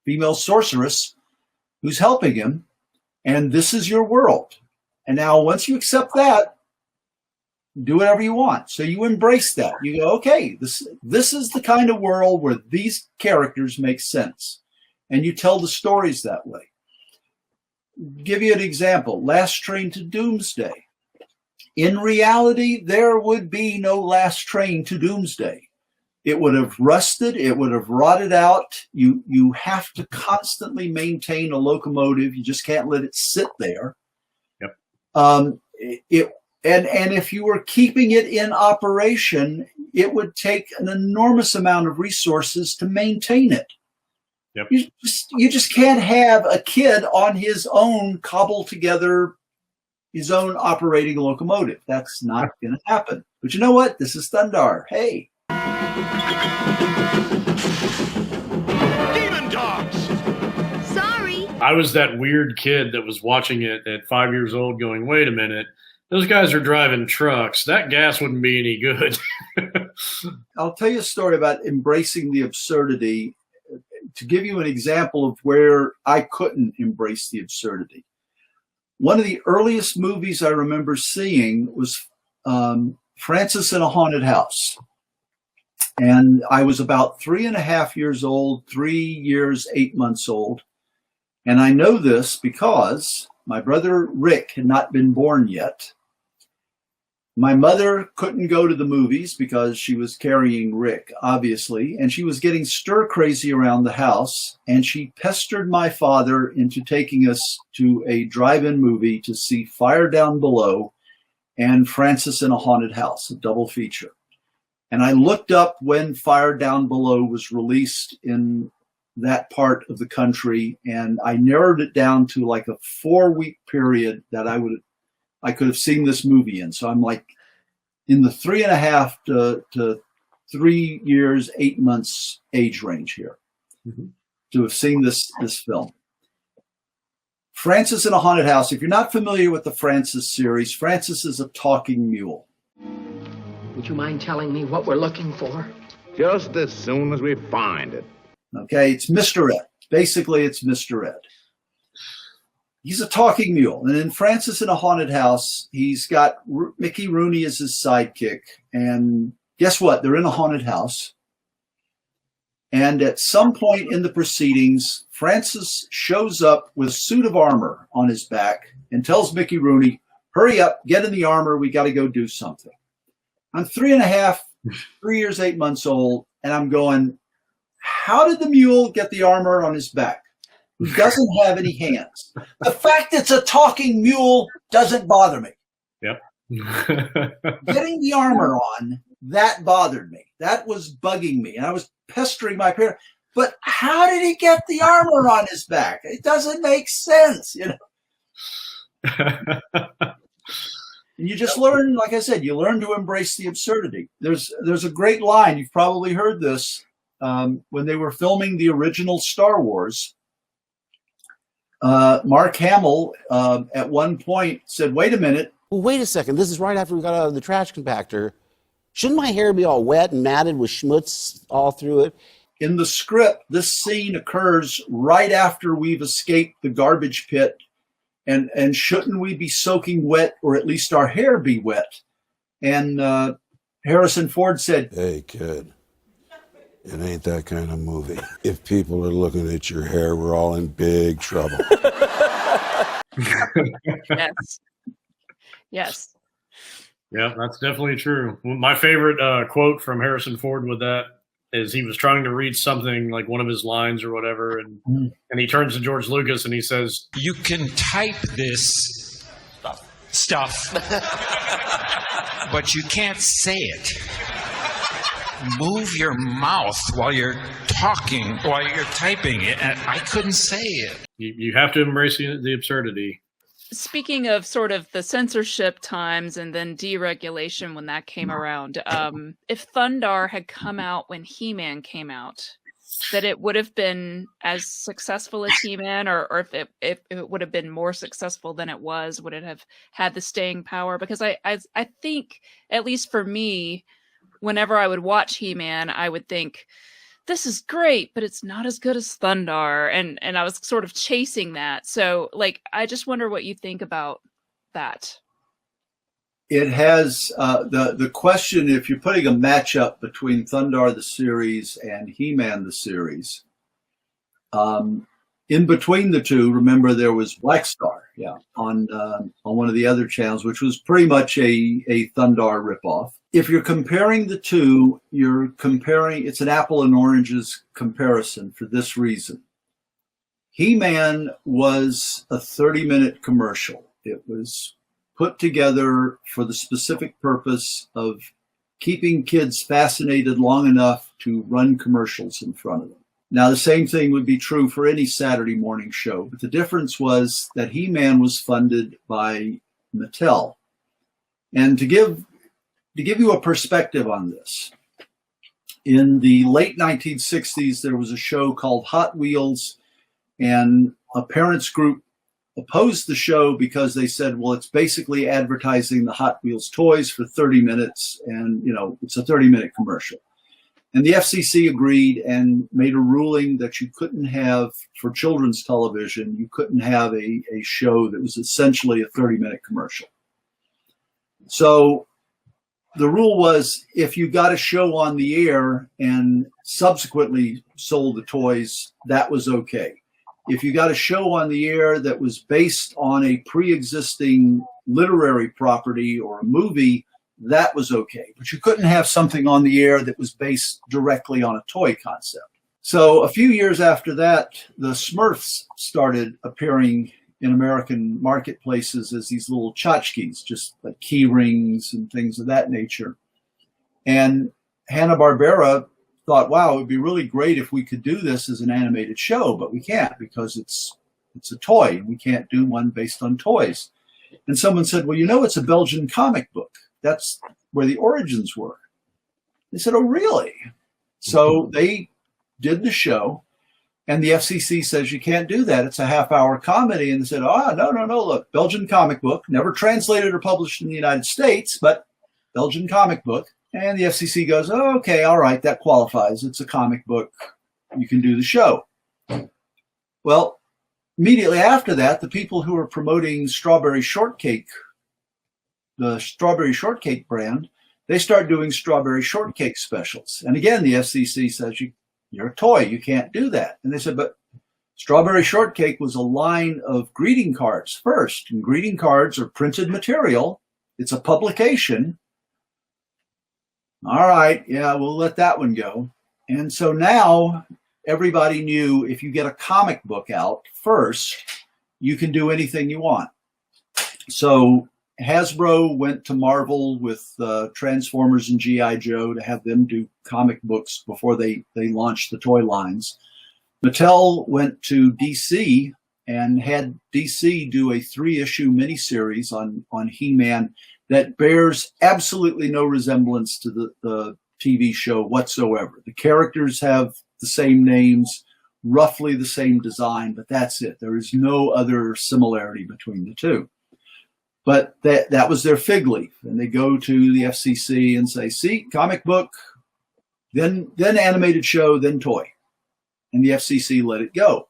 S2: female sorceress who's helping him, and this is your world. And now once you accept that, do whatever you want. So you embrace that. You go, okay, this is the kind of world where these characters make sense. And you tell the stories that way. Give you an example. Last Train to Doomsday. In reality, there would be no last train to Doomsday. It would have rusted. It would have rotted out. You have to constantly maintain a locomotive. You just can't let it sit there. Yep. And if you were keeping it in operation, it would take an enormous amount of resources to maintain it. Yep. You just can't have a kid on his own cobble together his own operating locomotive. That's not going to happen. But you know what? This is Thundarr. Hey.
S3: Demon dogs.
S9: Sorry.
S5: I was that weird kid that was watching it at 5 years old going, wait a minute. Those guys are driving trucks. That gas wouldn't be any good.
S2: I'll tell you a story about embracing the absurdity to give you an example of where I couldn't embrace the absurdity. One of the earliest movies I remember seeing was Francis in a Haunted House. And I was about 3.5 years old, 3 years, 8 months old. And I know this because my brother Rick had not been born yet. My mother couldn't go to the movies because she was carrying Rick, obviously, and she was getting stir crazy around the house. And she pestered my father into taking us to a drive-in movie to see Fire Down Below and Francis in a Haunted House, a double feature. And I looked up when Fire Down Below was released in that part of the country, and I narrowed it down to like a 4-week period that I could have seen this movie in. So I'm like in the 3.5 to 3 years, 8 months age range here to have seen this film. Francis in a Haunted House. If you're not familiar with the Francis series, Francis is a talking mule.
S10: Would you mind telling me what we're looking for?
S11: Just as soon as we find it.
S2: Okay, it's Mr. Ed. Basically, it's Mr. Ed. He's a talking mule. And in Francis in a Haunted House, he's got Mickey Rooney as his sidekick. And guess what? They're in a haunted house. And at some point in the proceedings, Francis shows up with a suit of armor on his back and tells Mickey Rooney, hurry up, get in the armor. We got to go do something. I'm 3.5, 3 years, 8 months old. And I'm going, how did the mule get the armor on his back? He doesn't have any hands. The fact it's a talking mule doesn't bother me.
S5: Yep.
S2: Getting the armor on, that bothered me. That was bugging me. And I was pestering my parents. But how did he get the armor on his back? It doesn't make sense, you know. And you just learn, like I said, you learn to embrace the absurdity. There's a great line. You've probably heard this when they were filming the original Star Wars. Mark Hamill at one point said, wait a minute,
S12: well, wait a second. This is right after we got out of the trash compactor. Shouldn't my hair be all wet and matted with schmutz all through it?
S2: In the script, this scene occurs right after we've escaped the garbage pit. And shouldn't we be soaking wet, or at least our hair be wet? And Harrison Ford said,
S13: "Hey, kid, it ain't that kind of movie. If people are looking at your hair, we're all in big trouble."
S1: Yes. Yes.
S5: Yeah, that's definitely true. My favorite quote from Harrison Ford with that is he was trying to read something like one of his lines or whatever, and he turns to George Lucas and he says,
S14: "You can type this stuff, but you can't say it. Move your mouth while you're talking, while you're typing it." And I couldn't say it.
S5: You have to embrace the absurdity.
S1: Speaking of sort of the censorship times and then deregulation when that came around, if Thundarr had come out when He-Man came out, that it would have been as successful as He-Man, or if it would have been more successful than it was, would it have had the staying power? Because I think, at least for me, whenever I would watch He-Man, I would think, this is great, but it's not as good as Thundarr. And I was sort of chasing that. So, like, I just wonder what you think about that.
S2: It has the question, if you're putting a matchup between Thundarr the series and He-Man the series, in between the two, remember there was Black Star, on one of the other channels, which was pretty much a Thundarr ripoff. If you're comparing the two, it's an apple and oranges comparison for this reason. He-Man was a 30-minute commercial. It was put together for the specific purpose of keeping kids fascinated long enough to run commercials in front of them. Now, the same thing would be true for any Saturday morning show, but the difference was that He-Man was funded by Mattel. And to give you a perspective on this, in the late 1960s, there was a show called Hot Wheels, and a parents group opposed the show because they said, well, it's basically advertising the Hot Wheels toys for 30 minutes, and, it's a 30-minute commercial. And the FCC agreed and made a ruling that you couldn't have, for children's television, you couldn't have a show that was essentially a 30-minute commercial. So the rule was, if you got a show on the air and subsequently sold the toys, that was okay. If you got a show on the air that was based on a pre-existing literary property or a movie, that was okay. But you couldn't have something on the air that was based directly on a toy concept. So a few years after that, the Smurfs started appearing in American marketplaces as these little tchotchkes, just like key rings and things of that nature. And Hanna-Barbera thought, wow, it would be really great if we could do this as an animated show, but we can't because it's a toy, and we can't do one based on toys. And someone said, well, it's a Belgian comic book. That's where the origins were. They said, oh, really? So they did the show, and the FCC says you can't do that. It's a half-hour comedy. And they said, no, look, Belgian comic book, never translated or published in the United States, but Belgian comic book. And the FCC goes, oh, okay, all right, that qualifies. It's a comic book. You can do the show. Well, immediately after that, the people who were promoting Strawberry Shortcake, the Strawberry Shortcake brand, they start doing Strawberry Shortcake specials. And again, the FCC says, you're a toy, you can't do that. And they said, but Strawberry Shortcake was a line of greeting cards first. And greeting cards are printed material. It's a publication. All right, yeah, we'll let that one go. And so now everybody knew if you get a comic book out first, you can do anything you want. So Hasbro went to Marvel with Transformers and G.I. Joe to have them do comic books before they launched the toy lines. Mattel went to DC and had DC do a 3-issue miniseries on He-Man that bears absolutely no resemblance to the TV show whatsoever. The characters have the same names, roughly the same design, but that's it. There is no other similarity between the two. But that was their fig leaf. And they go to the FCC and say, see, comic book, then animated show, then toy. And the FCC let it go.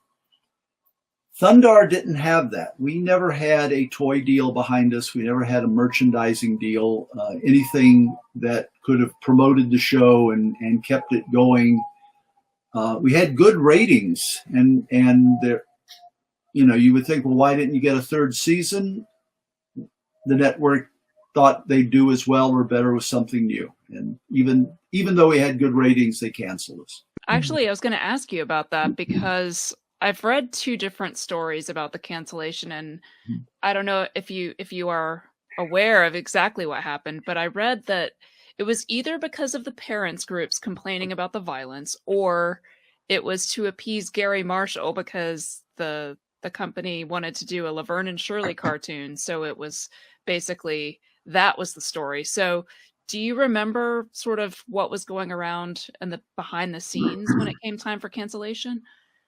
S2: Thundarr didn't have that. We never had a toy deal behind us. We never had a merchandising deal, anything that could have promoted the show and kept it going. We had good ratings, and there, you would think, well, why didn't you get a third season? The network thought they'd do as well or better with something new. And even though we had good ratings, they canceled us.
S1: Actually, I was going to ask you about that because I've read 2 different stories about the cancellation, and I don't know if you are aware of exactly what happened, but I read that it was either because of the parents groups complaining about the violence, or it was to appease Gary Marshall because the company wanted to do a Laverne and Shirley cartoon. So it was basically, that was the story. So do you remember sort of what was going around and the behind the scenes when it came time for cancellation?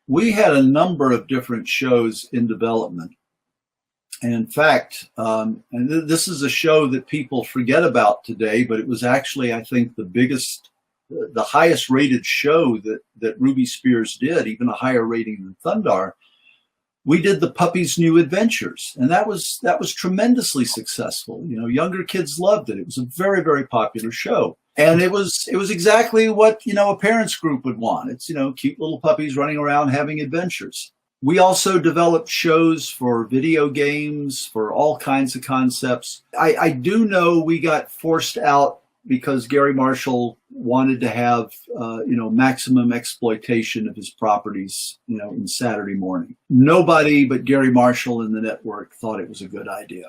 S2: We had a number of different shows in development. And in fact, and this is a show that people forget about today, but it was actually, I think, the highest rated show that Ruby Spears did, even a higher rating than Thundarr. We did the Puppy's New Adventures, and that was tremendously successful. Younger kids loved it. It was a very, very popular show. And it was exactly what, a parents group would want. It's, cute little puppies running around having adventures. We also developed shows for video games, for all kinds of concepts. I do know we got forced out because Gary Marshall wanted to have, maximum exploitation of his properties, in Saturday morning. Nobody but Gary Marshall and the network thought it was a good idea.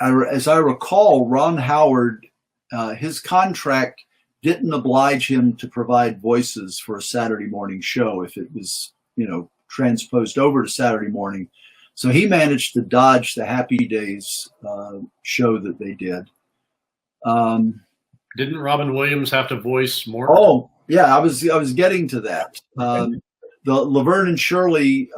S2: As I recall, Ron Howard, his contract didn't oblige him to provide voices for a Saturday morning show if it was, transposed over to Saturday morning. So he managed to dodge the Happy Days show that they did.
S5: Didn't Robin Williams have to voice more?
S2: Oh, yeah, I was getting to that. The Laverne and Shirley,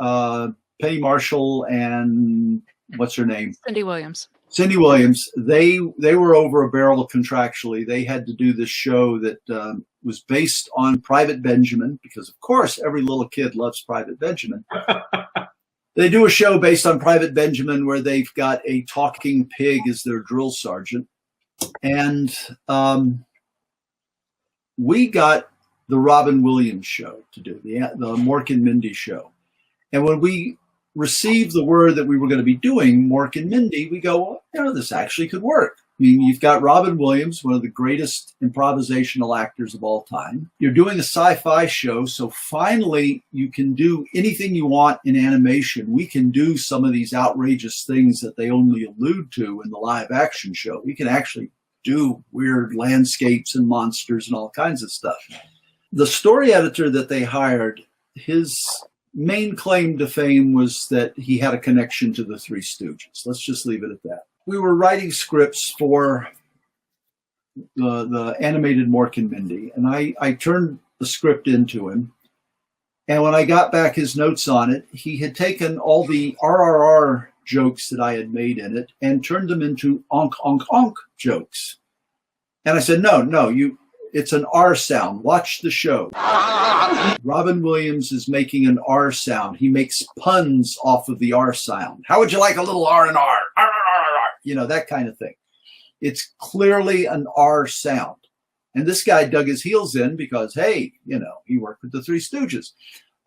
S2: Penny Marshall, and what's her name?
S1: Cindy Williams.
S2: Cindy Williams, they were over a barrel contractually. They had to do this show that was based on Private Benjamin, because of course every little kid loves Private Benjamin. They do a show based on Private Benjamin where they've got a talking pig as their drill sergeant. And we got the Robin Williams show to do, the Mork and Mindy show. And when we received the word that we were going to be doing Mork and Mindy, we go, well, this actually could work. I mean, you've got Robin Williams, one of the greatest improvisational actors of all time. You're doing a sci-fi show, so finally you can do anything you want in animation. We can do some of these outrageous things that they only allude to in the live action show. We can actually do weird landscapes and monsters and all kinds of stuff. The story editor that they hired, his main claim to fame was that he had a connection to the Three Stooges. Let's just leave it at that. We were writing scripts for the animated Mork and Mindy, and I turned the script into him. And when I got back his notes on it, he had taken all the RRR jokes that I had made in it and turned them into onk, onk, onk jokes. And I said, no, it's an R sound. Watch the show. Robin Williams is making an R sound. He makes puns off of the R sound. How would you like a little R and R? R, R, R, that kind of thing. It's clearly an R sound. And this guy dug his heels in because, hey, he worked with the Three Stooges.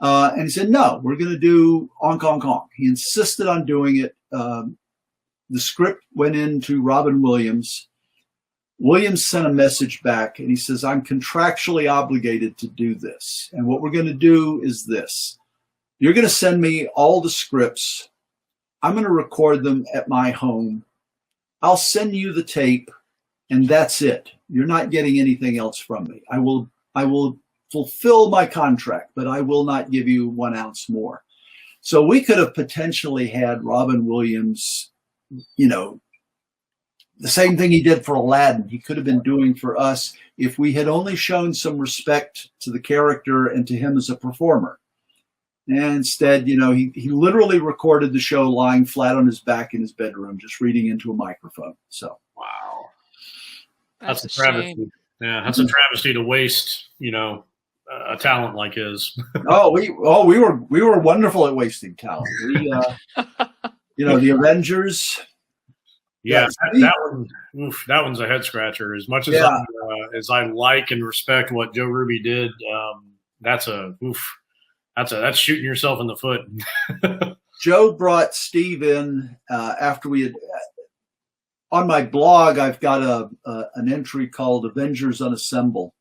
S2: And he said, no, we're going to do onk, onk, onk. He insisted on doing it. The script went into Robin Williams. Williams sent a message back and he says, I'm contractually obligated to do this. And what we're going to do is this. You're going to send me all the scripts. I'm going to record them at my home. I'll send you the tape and that's it. You're not getting anything else from me. I will fulfill my contract, but I will not give you 1 ounce more. So we could have potentially had Robin Williams, the same thing he did for Aladdin, he could have been doing for us if we had only shown some respect to the character and to him as a performer. And instead, you know, he literally recorded the show lying flat on his back in his bedroom, just reading into a microphone. So
S5: wow,
S1: That's
S5: a
S1: a
S5: travesty.
S1: shame.
S5: Yeah, that's a travesty to waste, you know, a talent like his.
S2: we were wonderful at wasting talent. We, you know, the Avengers.
S5: Yeah, that one's a head scratcher. As much as I like and respect what Joe Ruby did, that's shooting yourself in the foot.
S2: Joe brought Steve in after we had. On my blog, I've got an entry called Avengers Unassemble.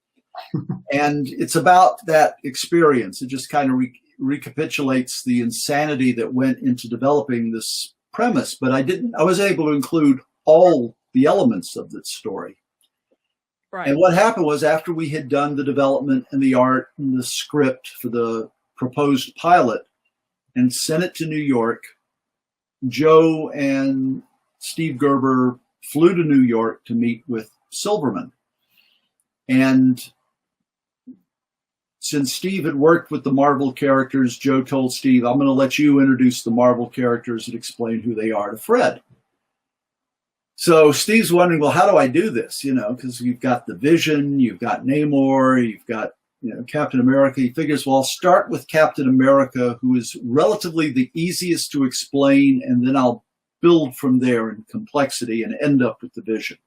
S2: And it's about that experience. It just kind of recapitulates the insanity that went into developing this premise. But I was able to include all the elements of that story. Right. And what happened was, after we had done the development and the art and the script for the proposed pilot and sent it to New York, Joe and Steve Gerber flew to New York to meet with Silverman. And since Steve had worked with the Marvel characters, Joe told Steve, I'm going to let you introduce the Marvel characters and explain who they are to Fred. So Steve's wondering, well, how do I do this? You know, because you've got the Vision, you've got Namor, you've got, you know, Captain America. He figures, well, I'll start with Captain America, who is relatively the easiest to explain, and then I'll build from there in complexity and end up with the Vision.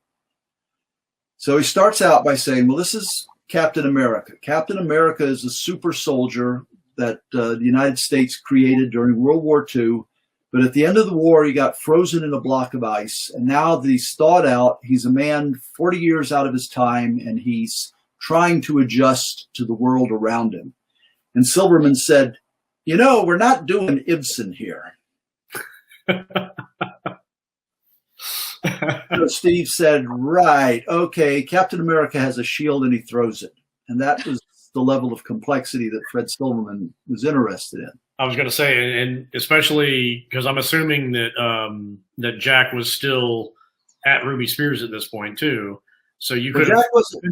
S2: So he starts out by saying, well, this is Captain America. Captain America is a super soldier that the United States created during World War II. But at the end of the war, he got frozen in a block of ice. And now that he's thawed out, he's a man 40 years out of his time, and he's trying to adjust to the world around him. And Silverman said, you know, we're not doing Ibsen here. So Steve said, right, okay, Captain America has a shield and he throws it. And that was the level of complexity that Fred Silverman was interested in.
S5: I was going to say, and especially because I'm assuming that that Jack was still at Ruby Spears at this point too. So you could.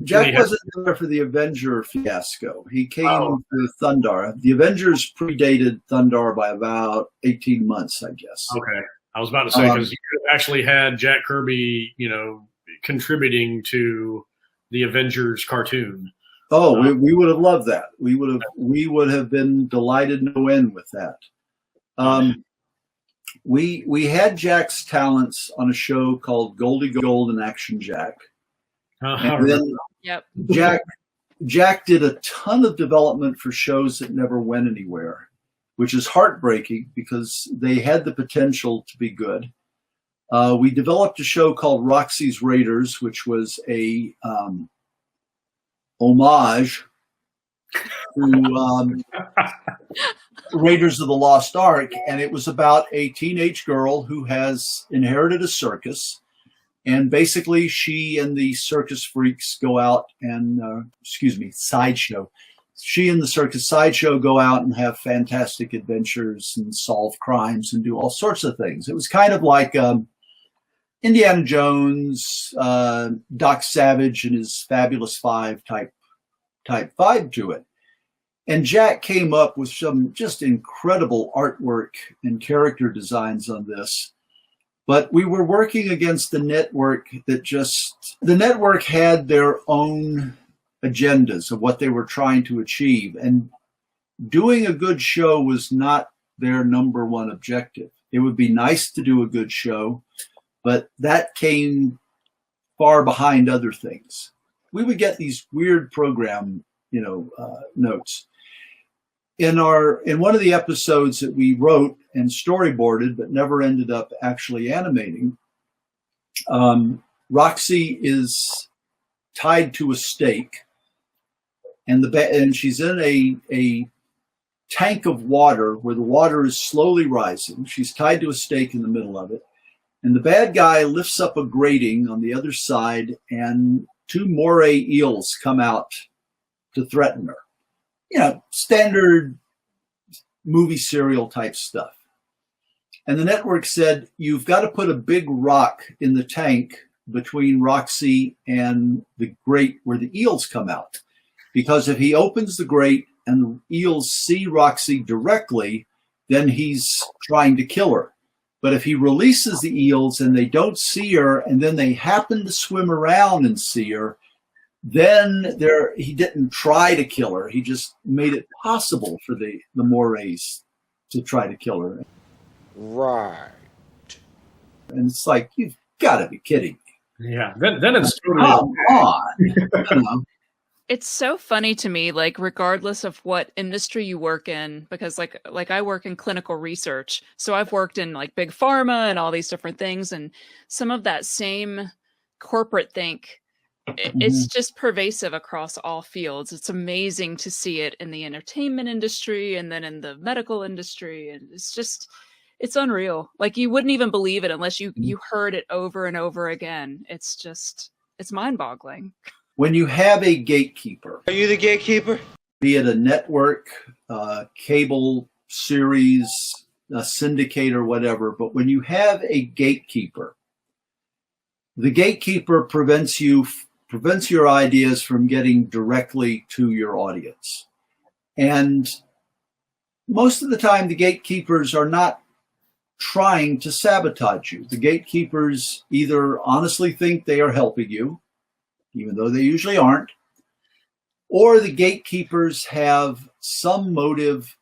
S2: Jack wasn't there for the Avenger fiasco. He came for Thundarr. The Avengers predated Thundarr by about 18 months, I guess.
S5: Okay, I was about to say, because you could have actually had Jack Kirby, you know, contributing to the Avengers cartoon.
S2: Oh, we would have loved that. We would have been delighted no end with that. We had Jack's talents on a show called Goldie Gold and Action Jack. And then Jack did a ton of development for shows that never went anywhere, which is heartbreaking because they had the potential to be good. We developed a show called Roxy's Raiders, which was a homage to Raiders of the Lost Ark, and it was about a teenage girl who has inherited a circus, and basically she and the circus freaks go out and sideshow. She and the circus sideshow go out and have fantastic adventures and solve crimes and do all sorts of things. It was kind of like Indiana Jones, Doc Savage and his Fabulous Five type vibe to it. And Jack came up with some just incredible artwork and character designs on this. But we were working against the network the network had their own agendas of what they were trying to achieve. And doing a good show was not their number one objective. It would be nice to do a good show, but that came far behind other things. We would get these weird program, notes. In one of the episodes that we wrote and storyboarded, but never ended up actually animating, Roxy is tied to a stake, and she's in a tank of water where the water is slowly rising. She's tied to a stake in the middle of it. And the bad guy lifts up a grating on the other side, and two moray eels come out to threaten her. Standard movie serial type stuff. And the network said, you've got to put a big rock in the tank between Roxy and the grate where the eels come out. Because if he opens the grate and the eels see Roxy directly, then he's trying to kill her. But if he releases the eels and they don't see her, and then they happen to swim around and see her, then he didn't try to kill her. He just made it possible for the morays to try to kill her.
S12: Right.
S2: And it's like, you've got to be kidding me.
S5: Yeah, then it's totally
S2: come on.
S1: It's so funny to me, like, regardless of what industry you work in, because like I work in clinical research, so I've worked in like big pharma and all these different things, and some of that same corporate think, it's just pervasive across all fields. It's amazing to see it in the entertainment industry and then in the medical industry, and it's unreal. Like, you wouldn't even believe it unless you heard it over and over again. It's mind-boggling.
S2: When you have a gatekeeper.
S8: Are you the gatekeeper?
S2: Be it a network, cable series, a syndicate or whatever, but when you have a gatekeeper, the gatekeeper prevents your ideas from getting directly to your audience. And most of the time, the gatekeepers are not trying to sabotage you. The gatekeepers either honestly think they are helping you, even though they usually aren't, or the gatekeepers have some motive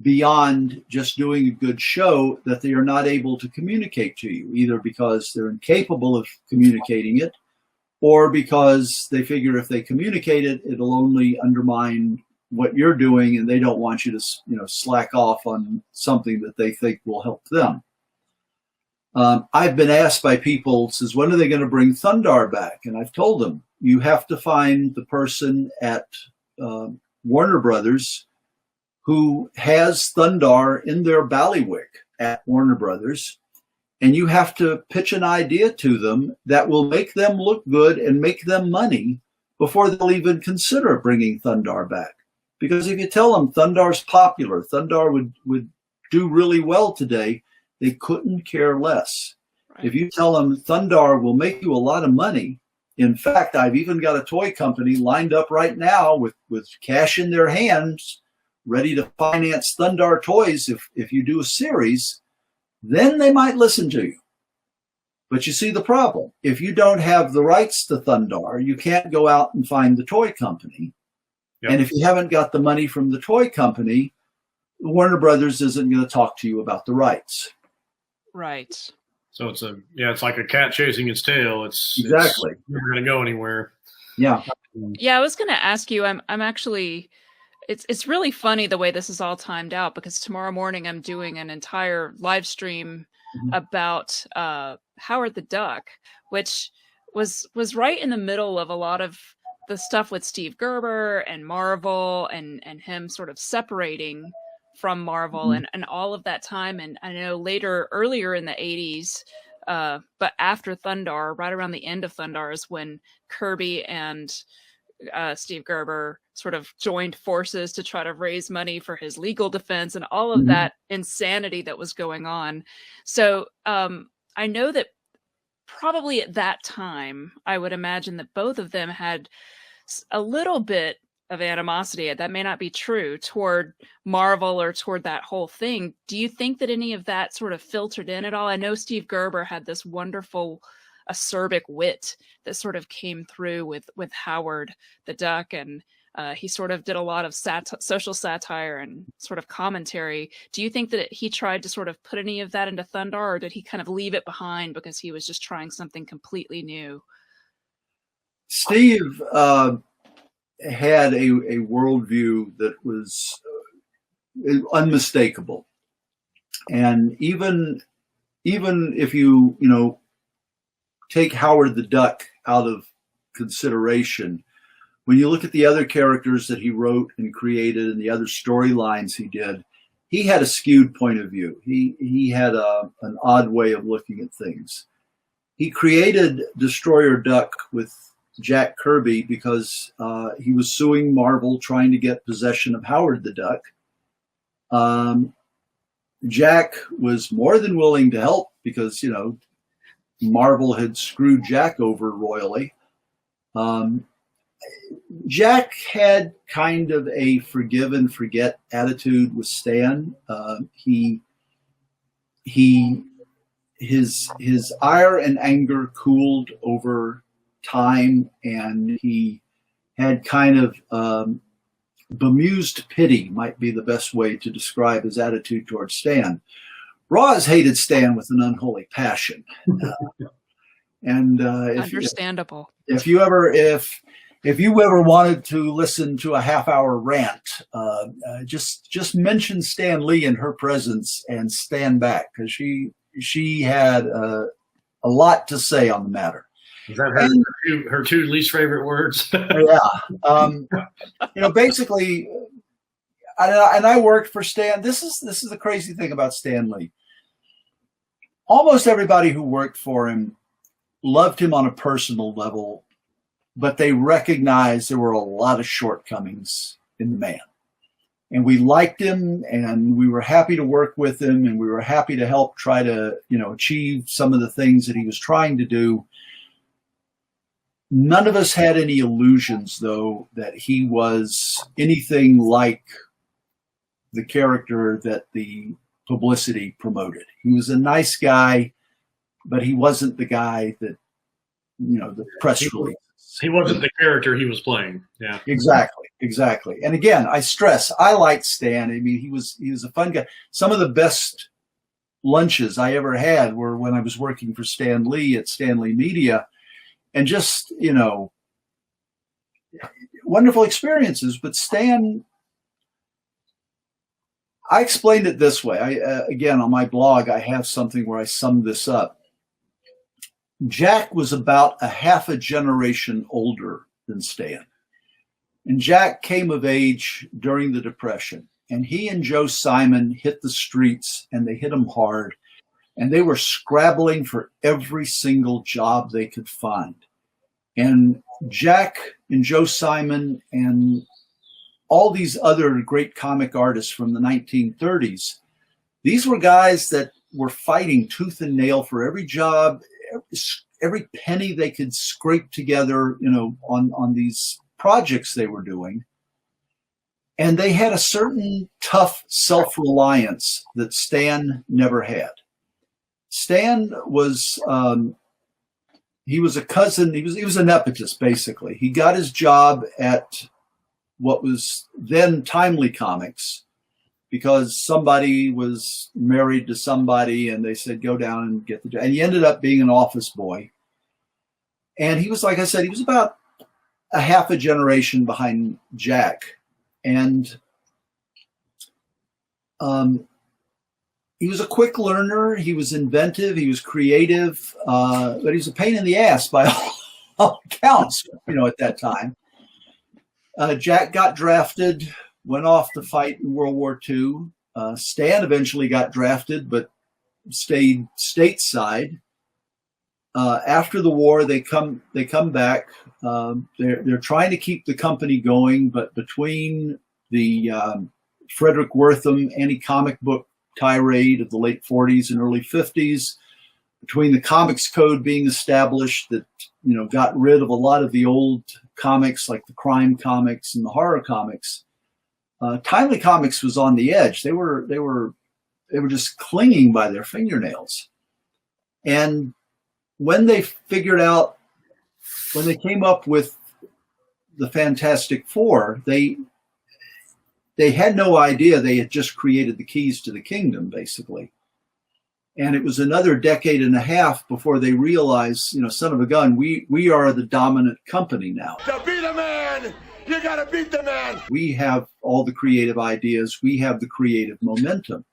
S2: beyond just doing a good show that they are not able to communicate to you, either because they're incapable of communicating it, or because they figure if they communicate it, it'll only undermine what you're doing, and they don't want you to, slack off on something that they think will help them. I've been asked by people, says, when are they going to bring Thundarr back? And I've told them, you have to find the person at Warner Brothers who has Thundarr in their ballywick at Warner Brothers, and you have to pitch an idea to them that will make them look good and make them money before they'll even consider bringing Thundarr back. Because if you tell them Thundarr's popular, Thundarr would do really well today, they couldn't care less. Right. If you tell them Thundarr will make you a lot of money, in fact, I've even got a toy company lined up right now with cash in their hands, ready to finance Thundarr toys if you do a series, then they might listen to you. But you see the problem. If you don't have the rights to Thundarr, you can't go out and find the toy company. Yep. And if you haven't got the money from the toy company, Warner Brothers isn't going to talk to you about the rights.
S1: Right.
S5: So it's like a cat chasing its tail. It's never going to go anywhere.
S2: Yeah.
S1: Yeah, I was going to ask you. I'm actually. It's really funny the way this is all timed out, because tomorrow morning I'm doing an entire live stream about Howard the Duck, which was right in the middle of a lot of the stuff with Steve Gerber and Marvel and him sort of separating from Marvel and all of that time. And I know earlier in the 80s, but after Thundarr, right around the end of Thundarr, is when Kirby and Steve Gerber sort of joined forces to try to raise money for his legal defense and all of that insanity that was going on. So I know that probably at that time, I would imagine that both of them had a little bit of animosity. That may not be true toward Marvel or toward that whole thing. Do you think that any of that sort of filtered in at all? I know Steve Gerber had this wonderful acerbic wit that sort of came through with Howard the Duck, and he sort of did a lot of social satire and sort of commentary. Do you think that he tried to sort of put any of that into Thundarr, or did he kind of leave it behind because he was just trying something completely new?
S2: Steve had a worldview that was unmistakable, and even if you take Howard the Duck out of consideration, when you look at the other characters that he wrote and created and the other storylines he did, he had a skewed point of view. He had an odd way of looking at things. He created Destroyer Duck with Jack Kirby because he was suing Marvel trying to get possession of Howard the Duck. Jack was more than willing to help because, Marvel had screwed Jack over royally. Jack had kind of a forgive and forget attitude with Stan. His ire and anger cooled over time, and he had kind of bemused pity, might be the best way to describe his attitude towards Stan. Roz hated Stan with an unholy passion.
S1: Understandable.
S2: If you ever wanted to listen to a half-hour rant, just mention Stan Lee in her presence and stand back, because she had a lot to say on the matter.
S5: Is that her two least favorite words?
S2: Yeah. Basically, and I worked for Stan. This is the crazy thing about Stan Lee. Almost everybody who worked for him loved him on a personal level, but they recognized there were a lot of shortcomings in the man. And we liked him, and we were happy to work with him, and we were happy to help try to, achieve some of the things that he was trying to do. None of us had any illusions, though, that he was anything like the character that the publicity promoted. He was a nice guy, but he wasn't the guy that, the press release.
S5: He wasn't the character he was playing. Yeah, exactly. And again, I stress, I liked Stan. I mean, he was a fun guy. Some of the best lunches I ever had were when I was working for Stan Lee at Stanley Media, and just, wonderful experiences. But Stan, I explained it this way. Again, on my blog, I have something where I sum this up. Jack was about a half a generation older than Stan. And Jack came of age during the Depression. And he and Joe Simon hit the streets, and they hit them hard. And they were scrabbling for every single job they could find. And Jack and Joe Simon and all these other great comic artists from the 1930s, these were guys that were fighting tooth and nail for every job, every penny they could scrape together, on these projects they were doing. And they had a certain tough self-reliance that Stan never had. Stan was, he was a cousin. He was a nepotist, basically. He got his job at what was then Timely Comics because somebody was married to somebody, and they said, go down and get the job. And he ended up being an office boy. And he was, like I said, he was about a half a generation behind Jack. And he was a quick learner. He was inventive. He was creative, but he was a pain in the ass by all accounts, at that time. Jack got drafted, went off to fight in World War II. Stan eventually got drafted, but stayed stateside. After the war, they come back. They're trying to keep the company going, but between the Frederick Wortham anti-comic book tirade of the late 40s and early 50s, between the Comics Code being established that got rid of a lot of the old comics like the crime comics and the horror comics, Timely Comics was on the edge. They were just clinging by their fingernails. And when they came up with the Fantastic Four, they had no idea they had just created the keys to the kingdom, basically. And it was another decade and a half before they realized, son of a gun, we are the dominant company now.
S3: To be the man, you gotta beat the man.
S2: We have all the creative ideas. We have the creative momentum.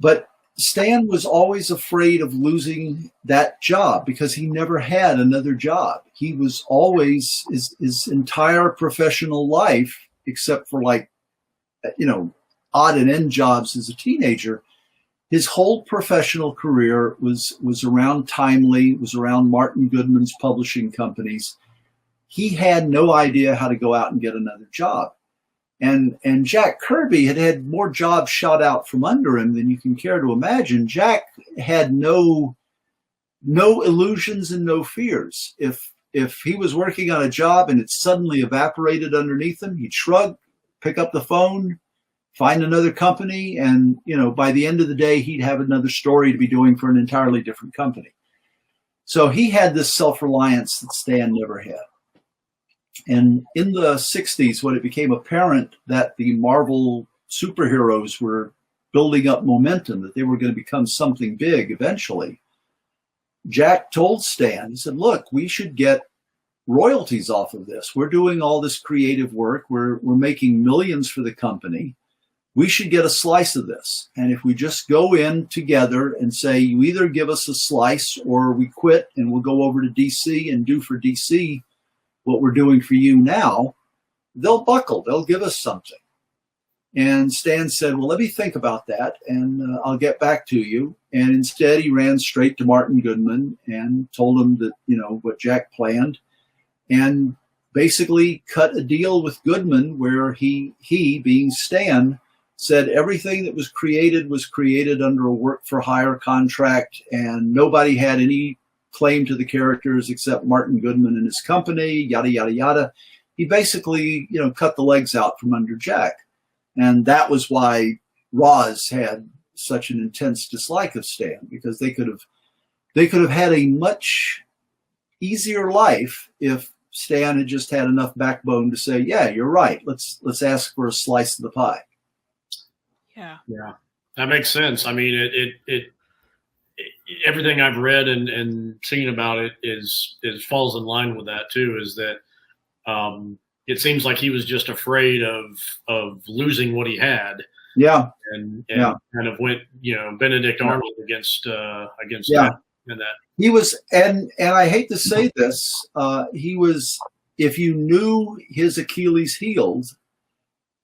S2: But Stan was always afraid of losing that job because he never had another job. He was always, his entire professional life, except for odd and end jobs as a teenager, his whole professional career was around Timely, was around Martin Goodman's publishing companies. He had no idea how to go out and get another job. And Jack Kirby had more jobs shot out from under him than you can care to imagine. Jack had no illusions and no fears. If if he was working on a job and it suddenly evaporated underneath him, he'd shrug, pick up the phone, find another company, and by the end of the day, he'd have another story to be doing for an entirely different company. So he had this self-reliance that Stan never had. And in the 60s, when it became apparent that the Marvel superheroes were building up momentum, that they were going to become something big eventually, Jack told Stan, he said, look, we should get royalties off of this. We're doing all this creative work. We're making millions for the company. We should get a slice of this. And if we just go in together and say, you either give us a slice or we quit and we'll go over to DC and do for DC what we're doing for you now, they'll buckle. They'll give us something. And Stan said, well, let me think about that and I'll get back to you. And instead he ran straight to Martin Goodman and told him that, what Jack planned, and basically cut a deal with Goodman where he being Stan, said everything that was created under a work-for-hire contract, and nobody had any claim to the characters except Martin Goodman and his company, yada, yada, yada. He basically, cut the legs out from under Jack. And that was why Roz had such an intense dislike of Stan, because they could have had a much easier life if Stan had just had enough backbone to say, yeah, you're right. Let's ask for a slice of the pie.
S1: Yeah.
S5: Yeah. That makes sense. I mean, it everything I've read and seen about it is falls in line with that too, is that it seems like he was just afraid of losing what he had.
S2: Yeah.
S5: And kind of went, Benedict Arnold against
S2: yeah.
S5: that and that.
S2: He was, and I hate to say this, he was, if you knew his Achilles healed,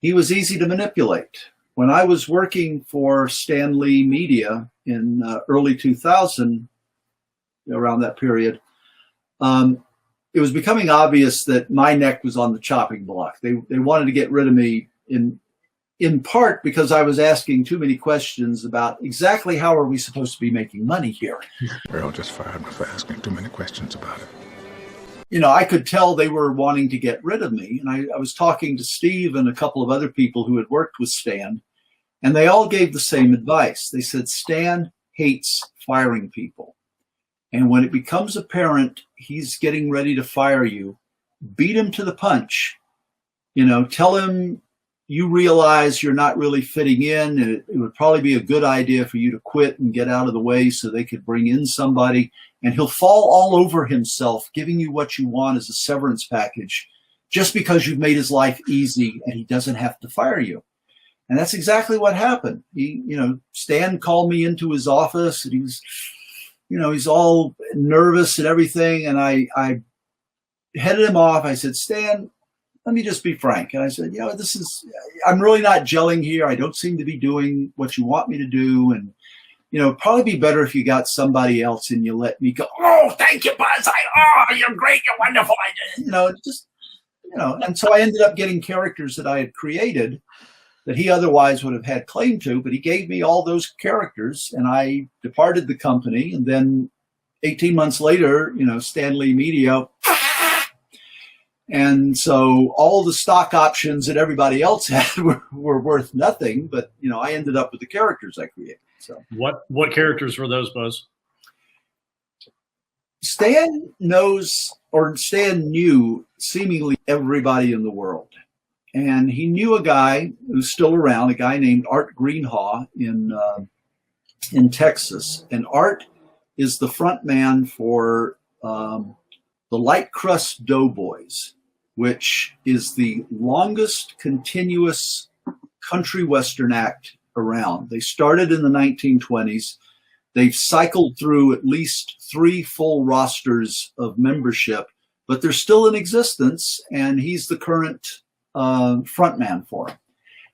S2: he was easy to manipulate. When I was working for Stan Lee Media in early 2000, around that period, it was becoming obvious that my neck was on the chopping block. They wanted to get rid of me in part because I was asking too many questions about exactly how are we supposed to be making money here.
S15: Earl just fired me for asking too many questions about it.
S2: I could tell they were wanting to get rid of me. And I was talking to Steve and a couple of other people who had worked with Stan, and they all gave the same advice. They said, Stan hates firing people. And when it becomes apparent he's getting ready to fire you, beat him to the punch. Tell him you realize you're not really fitting in, and it would probably be a good idea for you to quit and get out of the way so they could bring in somebody. And he'll fall all over himself, giving you what you want as a severance package, just because you've made his life easy and he doesn't have to fire you. And that's exactly what happened. Stan called me into his office, and he's all nervous and everything. And I headed him off. I said, Stan, let me just be frank. And I said, I'm really not gelling here. I don't seem to be doing what you want me to do. And, probably be better if you got somebody else and you let me go. Oh, thank you, Buzz. You're great. You're wonderful. And so I ended up getting characters that I had created that he otherwise would have had claim to, but he gave me all those characters and I departed the company. And then 18 months later, Stan Lee Media. And so all the stock options that everybody else had were worth nothing, but I ended up with the characters I created. So
S5: what characters were those, Buzz?
S2: Stan knew seemingly everybody in the world. And he knew a guy who's still around, a guy named Art Greenhaw in Texas. And Art is the front man for the Light Crust Doughboys, which is the longest continuous country western act around. They started in the 1920s. They've cycled through at least 3 full rosters of membership, but they're still in existence, and he's the current frontman for him.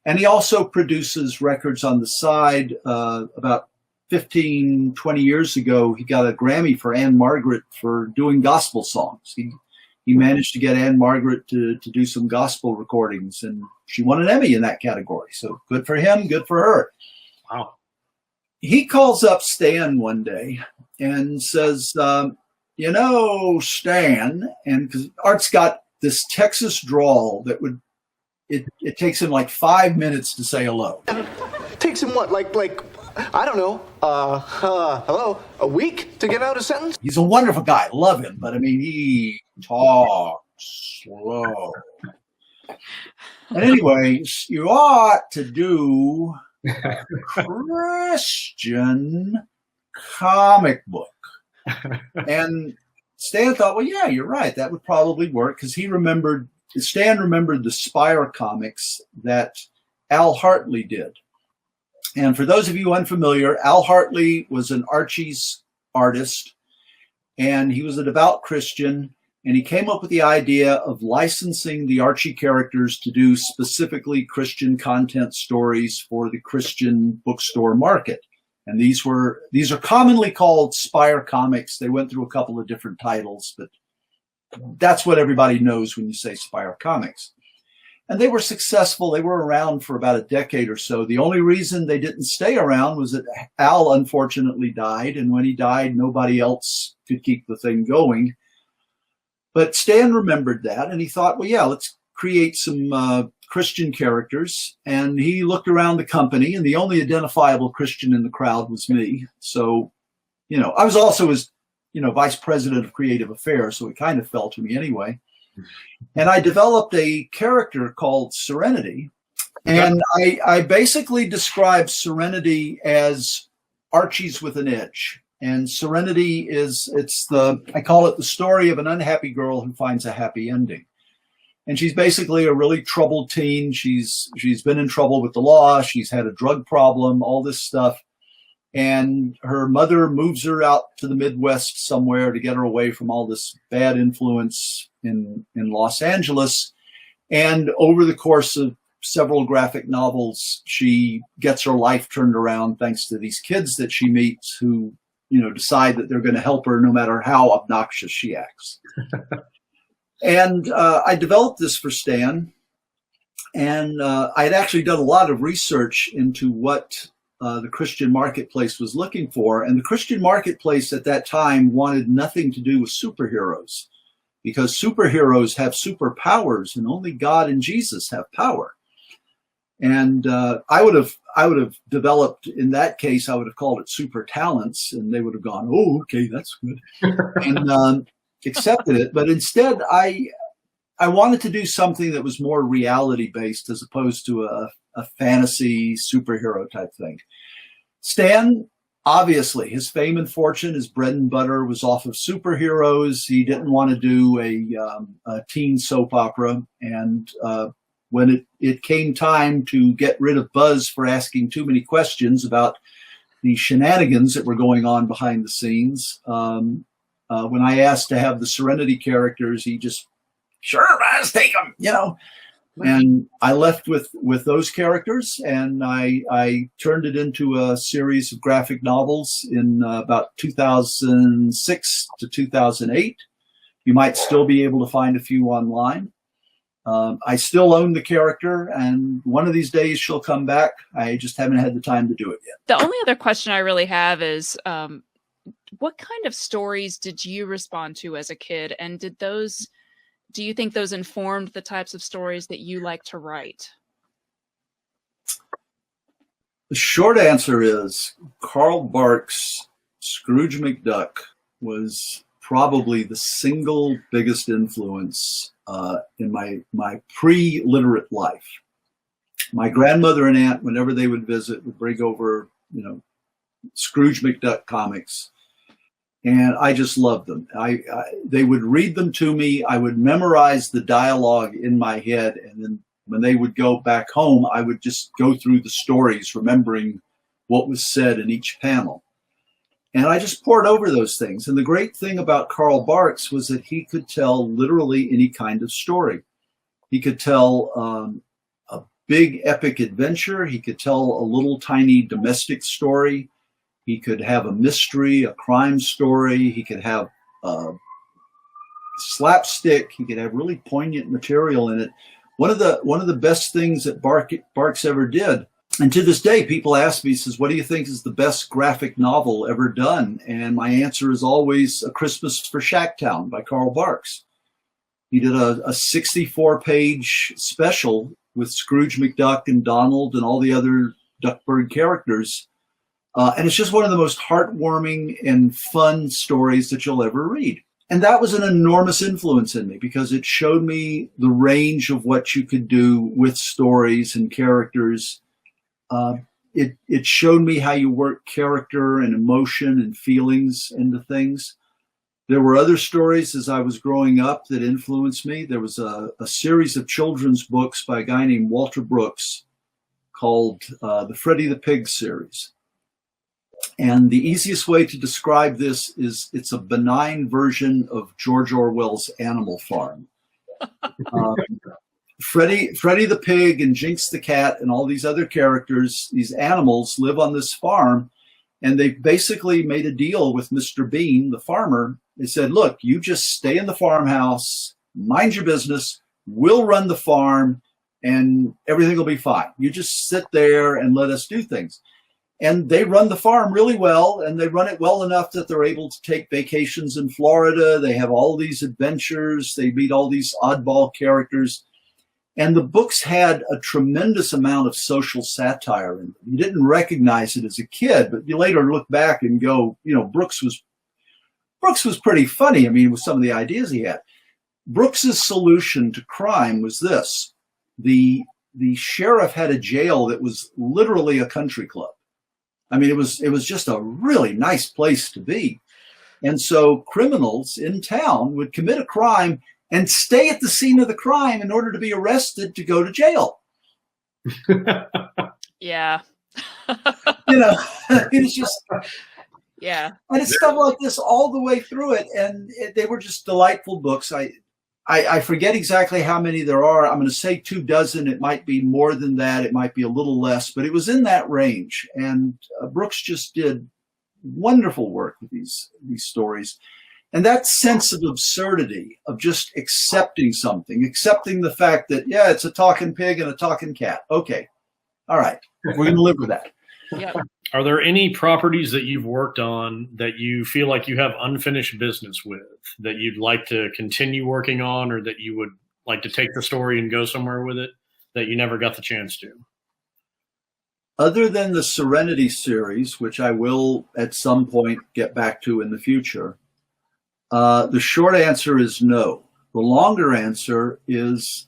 S2: And he also produces records on the side. About 15, 20 years ago, he got a Grammy for Anne Margaret for doing gospel songs. He managed to get Anne Margaret to do some gospel recordings, and she won an Emmy in that category. So good for him, good for her.
S5: Wow.
S2: He calls up Stan one day and says, you know, Stan, and because Art's got this Texas drawl that would, it takes him like 5 minutes to say hello.
S16: Takes him what, like I don't know, hello, a week to get out a sentence?
S2: He's a wonderful guy, love him, but I mean, he talks slow. And anyway, you ought to do a Christian comic book. And Stan thought, well, yeah, you're right. That would probably work, because Stan remembered the Spire comics that Al Hartley did. And for those of you unfamiliar, Al Hartley was an Archie's artist, and he was a devout Christian, and he came up with the idea of licensing the Archie characters to do specifically Christian content stories for the Christian bookstore market. And these are commonly called Spire comics. They went through a couple of different titles, but that's what everybody knows when you say Spire comics. And they were successful. They were around for about a decade or so. The only reason they didn't stay around was that Al unfortunately died. And when he died, nobody else could keep the thing going. But Stan remembered that, and he thought, well, yeah, let's create some Christian characters. And he looked around the company, and the only identifiable Christian in the crowd was me. So, you know, I was also his, you know, vice president of creative affairs, so it kind of fell to me anyway. And I developed a character called Serenity. And I basically describe Serenity as Archie's with an edge. And Serenity I call it the story of an unhappy girl who finds a happy ending. And she's basically a really troubled teen. She's been in trouble with the law. She's had a drug problem, all this stuff. And her mother moves her out to the Midwest somewhere to get her away from all this bad influence in Los Angeles. And over the course of several graphic novels, she gets her life turned around thanks to these kids that she meets who, you know, decide that they're going to help her no matter how obnoxious she acts. And I developed this for Stan. And I had actually done a lot of research into what the Christian marketplace was looking for. And the Christian marketplace at that time wanted nothing to do with superheroes, because superheroes have superpowers and only God and Jesus have power. And I would have developed, in that case, I would have called it super talents, and they would have gone, oh, okay, that's good, and accepted it. But instead, I wanted to do something that was more reality based as opposed to a fantasy superhero type thing. Stan, obviously, his fame and fortune, his bread and butter was off of superheroes. He didn't want to do a teen soap opera. And when it came time to get rid of Buzz for asking too many questions about the shenanigans that were going on behind the scenes, when I asked to have the Serenity characters, he just, sure, Buzz, take them, you know. And I left with those characters, and I turned it into a series of graphic novels in about 2006 to 2008. You might still be able to find a few online. I still own the character, and one of these days she'll come back. I just haven't had the time to do it yet.
S1: The only other question I really have is, what kind of stories did you respond to as a kid? And do you think those informed the types of stories that you like to write?
S2: The short answer is Carl Barks' Scrooge McDuck was probably the single biggest influence in my pre-literate life. My grandmother and aunt, whenever they would visit, would bring over, you know, Scrooge McDuck comics. And I just loved them. They would read them to me. I would memorize the dialogue in my head. And then when they would go back home, I would just go through the stories, remembering what was said in each panel. And I just poured over those things. And the great thing about Carl Barks was that he could tell literally any kind of story. He could tell a big epic adventure. He could tell a little tiny domestic story. He could have a mystery, a crime story. He could have slapstick. He could have really poignant material in it. One of the best things that Barks ever did And to this day, people ask me, says, what do you think is the best graphic novel ever done? And my answer is always A Christmas for Shacktown by Carl Barks. He did a 64-page special with Scrooge McDuck and Donald and all the other Duckburg characters. And it's just one of the most heartwarming and fun stories that you'll ever read. And that was an enormous influence in me because it showed me the range of what you could do with stories and characters. It showed me how you work character and emotion and feelings into things. There were other stories as I was growing up that influenced me. There was a series of children's books by a guy named Walter Brooks called the Freddie the Pig series. And the easiest way to describe this is it's a benign version of George Orwell's Animal Farm. Freddie the Pig and Jinx the Cat and all these other characters, these animals, live on this farm. And they basically made a deal with Mr. Bean, the farmer. They said, look, you just stay in the farmhouse, mind your business, we'll run the farm, and everything will be fine. You just sit there and let us do things. And they run the farm really well, and they run it well enough that they're able to take vacations in Florida. They have all these adventures. They meet all these oddball characters. And the books had a tremendous amount of social satire in them. You didn't recognize it as a kid, but you later look back and go, you know, Brooks was pretty funny. I mean, with some of the ideas he had. Brooks's solution to crime was this. The sheriff had a jail that was literally a country club. I mean, it was just a really nice place to be. And so criminals in town would commit a crime and stay at the scene of the crime in order to be arrested to go to jail.
S1: Yeah.
S2: You know, it's just,
S1: yeah.
S2: And it's stuff like this all the way through it. And they were just delightful books. I forget exactly how many there are. I'm going to say 24. It might be more than that. It might be a little less, but it was in that range. And Brooks just did wonderful work with these stories. And that sense of absurdity of just accepting something, accepting the fact that, yeah, it's a talking pig and a talking cat. Okay. All right. We're going to live with that.
S1: Yep.
S5: Are there any properties that you've worked on that you feel like you have unfinished business with that you'd like to continue working on, or that you would like to take the story and go somewhere with it that you never got the chance to?
S2: Other than the Serenity series, which I will at some point get back to in the future, the short answer is no. The longer answer is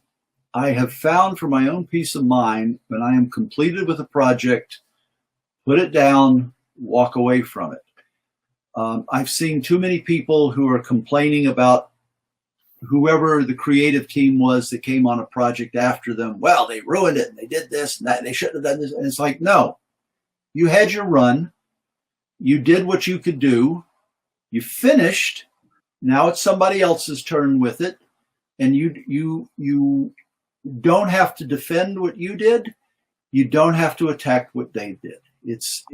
S2: I have found for my own peace of mind, when I am completed with a project, put it down, walk away from it. I've seen too many people who are complaining about whoever the creative team was that came on a project after them. Well, they ruined it and they did this and that, and they shouldn't have done this. And it's like, no, you had your run. You did what you could do. You finished. Now it's somebody else's turn with it. And you don't have to defend what you did. You don't have to attack what they did. It's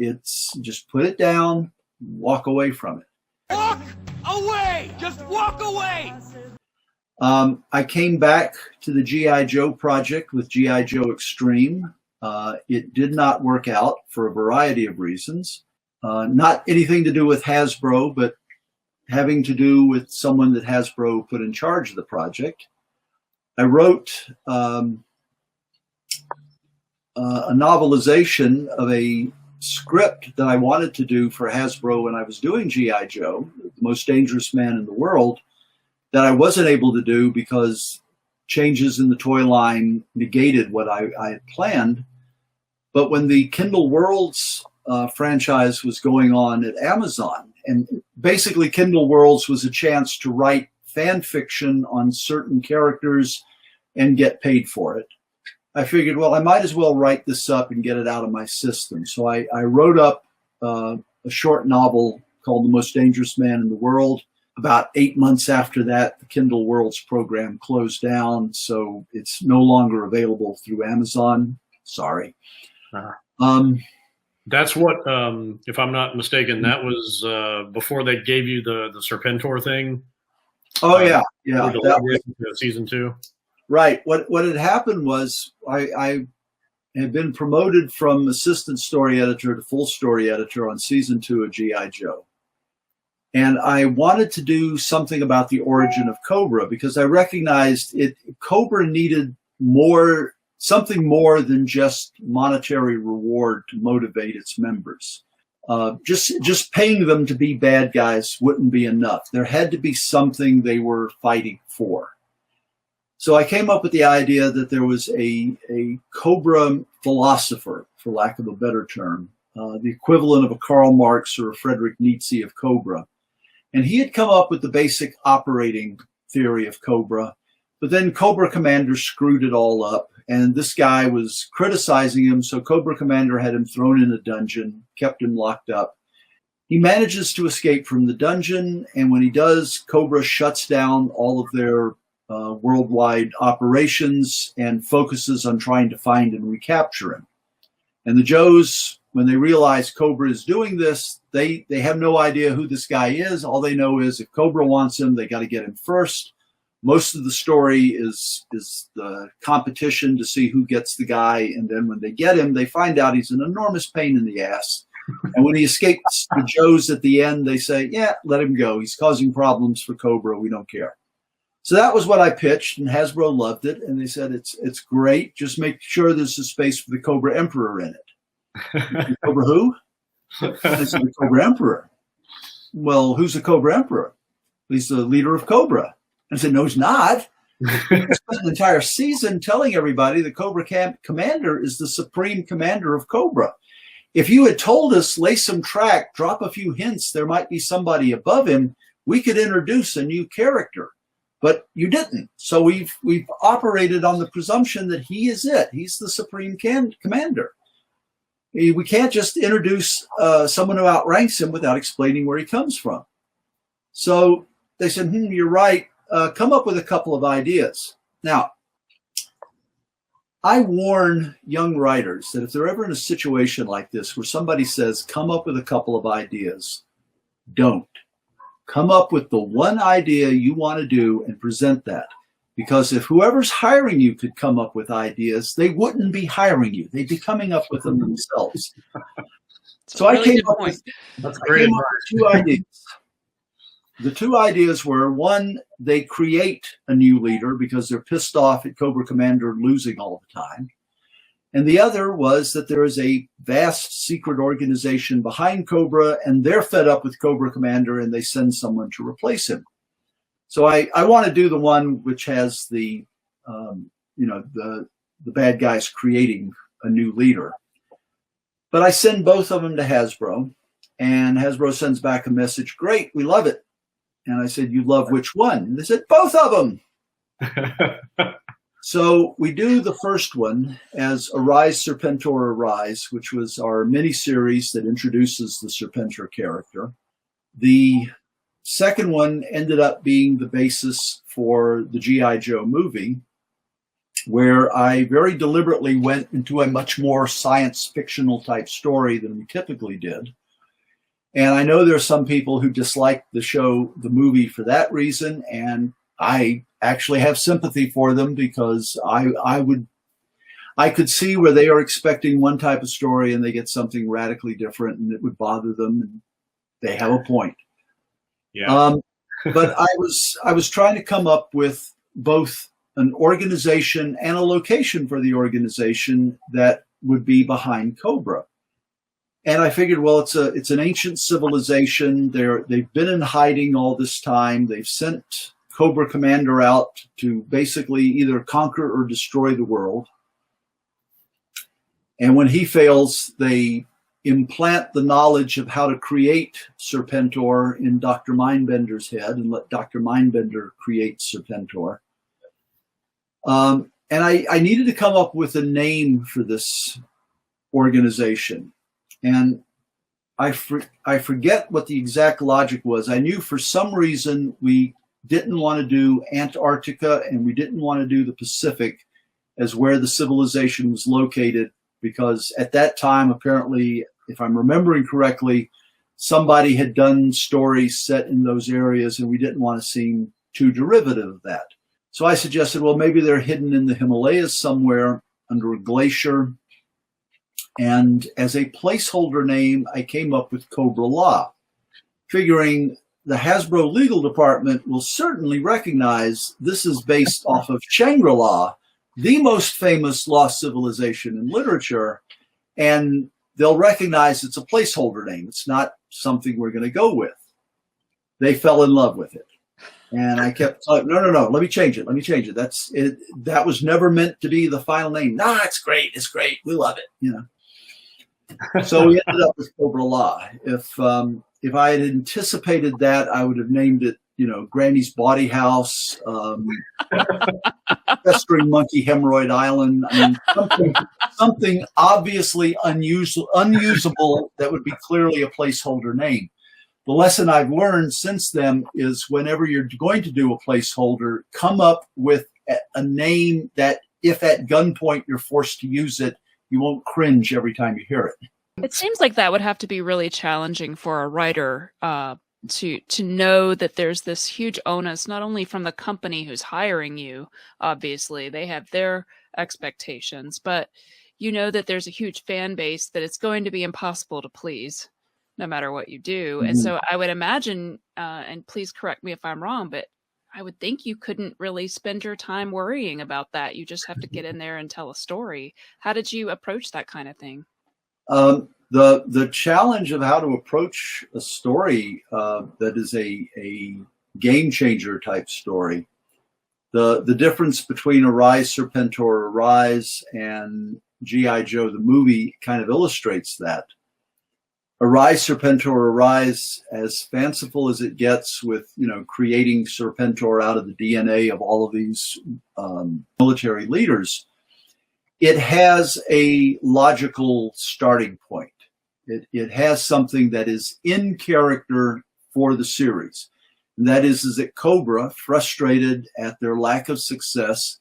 S2: just put it down, walk away from it.
S3: Walk away! Just walk away!
S2: I came back to the G.I. Joe project with G.I. Joe Extreme. It did not work out for a variety of reasons. Not anything to do with Hasbro, but having to do with someone that Hasbro put in charge of the project. I wrote a novelization of a script that I wanted to do for Hasbro when I was doing G.I. Joe, the most dangerous man in the world, that I wasn't able to do because changes in the toy line negated what I had planned. But when the Kindle Worlds franchise was going on at Amazon, and basically Kindle Worlds was a chance to write fan fiction on certain characters and get paid for it, I figured, well, I might as well write this up and get it out of my system. So I wrote up a short novel called The Most Dangerous Man in the World. About 8 months after that, the Kindle Worlds program closed down, so it's no longer available through Amazon. Sorry.
S5: That's what, if I'm not mistaken, that was before they gave you the Serpentor thing.
S2: Oh, yeah.
S5: That was season 2.
S2: Right. What had happened was I had been promoted from assistant story editor to full story editor on season 2 of G.I. Joe. And I wanted to do something about the origin of Cobra because I recognized Cobra needed something more than just monetary reward to motivate its members. Just paying them to be bad guys wouldn't be enough. There had to be something they were fighting for. So I came up with the idea that there was a Cobra philosopher, for lack of a better term, the equivalent of a Karl Marx or a Friedrich Nietzsche of Cobra. And he had come up with the basic operating theory of Cobra, but then Cobra Commander screwed it all up. And this guy was criticizing him, so Cobra Commander had him thrown in a dungeon, kept him locked up. He manages to escape from the dungeon, and when he does, Cobra shuts down all of their worldwide operations and focuses on trying to find and recapture him. And the Joes, when they realize Cobra is doing this, they have no idea who this guy is. All they know is if Cobra wants him, they got to get him first. Most of the story is the competition to see who gets the guy. And then when they get him, they find out he's an enormous pain in the ass. And when he escapes the Joes at the end, they say, yeah, let him go. He's causing problems for Cobra. We don't care. So that was what I pitched, and Hasbro loved it. And they said, it's great. Just make sure there's a space for the Cobra Emperor in it. Cobra who? I said, the Cobra Emperor. Well, who's the Cobra Emperor? He's the leader of Cobra. I said, no, he's not. I spent an entire season telling everybody the Cobra Commander is the supreme commander of Cobra. If you had told us, lay some track, drop a few hints, there might be somebody above him, we could introduce a new character. But you didn't. So we've operated on the presumption that he is it. He's the supreme commander. We can't just introduce someone who outranks him without explaining where he comes from. So they said, you're right. Come up with a couple of ideas. Now, I warn young writers that if they're ever in a situation like this where somebody says, come up with a couple of ideas, don't. Come up with the one idea you want to do and present that. Because if whoever's hiring you could come up with ideas, they wouldn't be hiring you. They'd be coming up with them themselves. So I came up with 2 ideas. The 2 ideas were, one, they create a new leader because they're pissed off at Cobra Commander losing all the time. And the other was that there is a vast secret organization behind Cobra, and they're fed up with Cobra Commander, and they send someone to replace him. So I want to do the one which has the bad guys creating a new leader. But I send both of them to Hasbro, and Hasbro sends back a message, great, we love it. And I said, you love which one? And they said, both of them. So we do the first one as Arise, Serpentor, Arise, which was our mini-series that introduces the Serpentor character. The second one ended up being the basis for the G.I. Joe movie, where I very deliberately went into a much more science fictional type story than we typically did. And I know there are some people who dislike the movie for that reason, and I actually have sympathy for them because I could see where they are expecting one type of story and they get something radically different and it would bother them, and they have a point. Yeah. But I was trying to come up with both an organization and a location for the organization that would be behind Cobra. And I figured, well, it's an ancient civilization. They've been in hiding all this time. They've sent Cobra Commander out to basically either conquer or destroy the world. And when he fails, they implant the knowledge of how to create Serpentor in Dr. Mindbender's head and let Dr. Mindbender create Serpentor. And I needed to come up with a name for this organization. And I forget what the exact logic was. I knew for some reason we didn't want to do Antarctica and we didn't want to do the Pacific as where the civilization was located, because at that time, apparently, if I'm remembering correctly, somebody had done stories set in those areas and we didn't want to seem too derivative of that. So I suggested, well, maybe they're hidden in the Himalayas somewhere under a glacier. And as a placeholder name, I came up with Cobra La, figuring the Hasbro legal department will certainly recognize this is based off of Shangri-La, the most famous lost civilization in literature, and they'll recognize it's a placeholder name. It's not something we're going to go with. They fell in love with it. And I kept telling, no, let me change it. Let me change it. That's it. That was never meant to be the final name. Nah, it's great. It's great. We love it. You know. So we ended up with Cobra La. If I had anticipated that, I would have named it, you know, Granny's Body House, Festering Monkey Hemorrhoid Island. I mean, something obviously unusable that would be clearly a placeholder name. The lesson I've learned since then is whenever you're going to do a placeholder, come up with a name that if at gunpoint you're forced to use it, you won't cringe every time you hear it.
S1: It seems like that would have to be really challenging for a writer to know that there's this huge onus, not only from the company who's hiring you, obviously, they have their expectations, but you know that there's a huge fan base that it's going to be impossible to please no matter what you do. Mm-hmm. And so I would imagine, and please correct me if I'm wrong, but I would think you couldn't really spend your time worrying about that. You just have to get in there and tell a story. How did you approach that kind of thing?
S2: The challenge of how to approach a story that is a game changer type story, the difference between Arise Serpentor Arise and G.I. Joe the movie kind of illustrates that. Arise Serpentor Arise, as fanciful as it gets with, you know, creating Serpentor out of the DNA of all of these military leaders, it has a logical starting point. It has something that is in character for the series. And that is that Cobra, frustrated at their lack of success,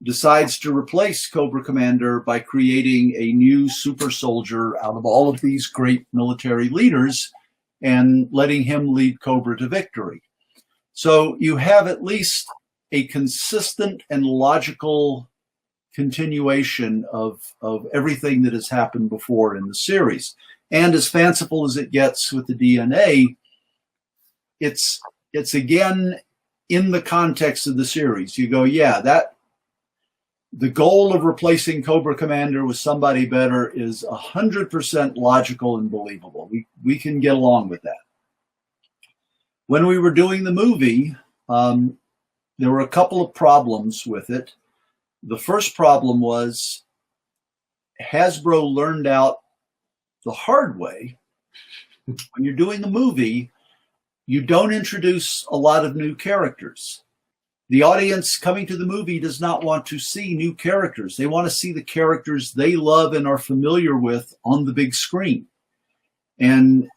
S2: decides to replace Cobra Commander by creating a new super soldier out of all of these great military leaders and letting him lead Cobra to victory. So you have at least a consistent and logical continuation of everything that has happened before in the series. And as fanciful as it gets with the DNA, it's again in the context of the series. You go, yeah, that the goal of replacing Cobra Commander with somebody better is 100% logical and believable. We can get along with that. When we were doing the movie, there were a couple of problems with it. The first problem was Hasbro learned out the hard way. When you're doing the movie, you don't introduce a lot of new characters. The audience coming to the movie does not want to see new characters. They want to see the characters they love and are familiar with on the big screen. And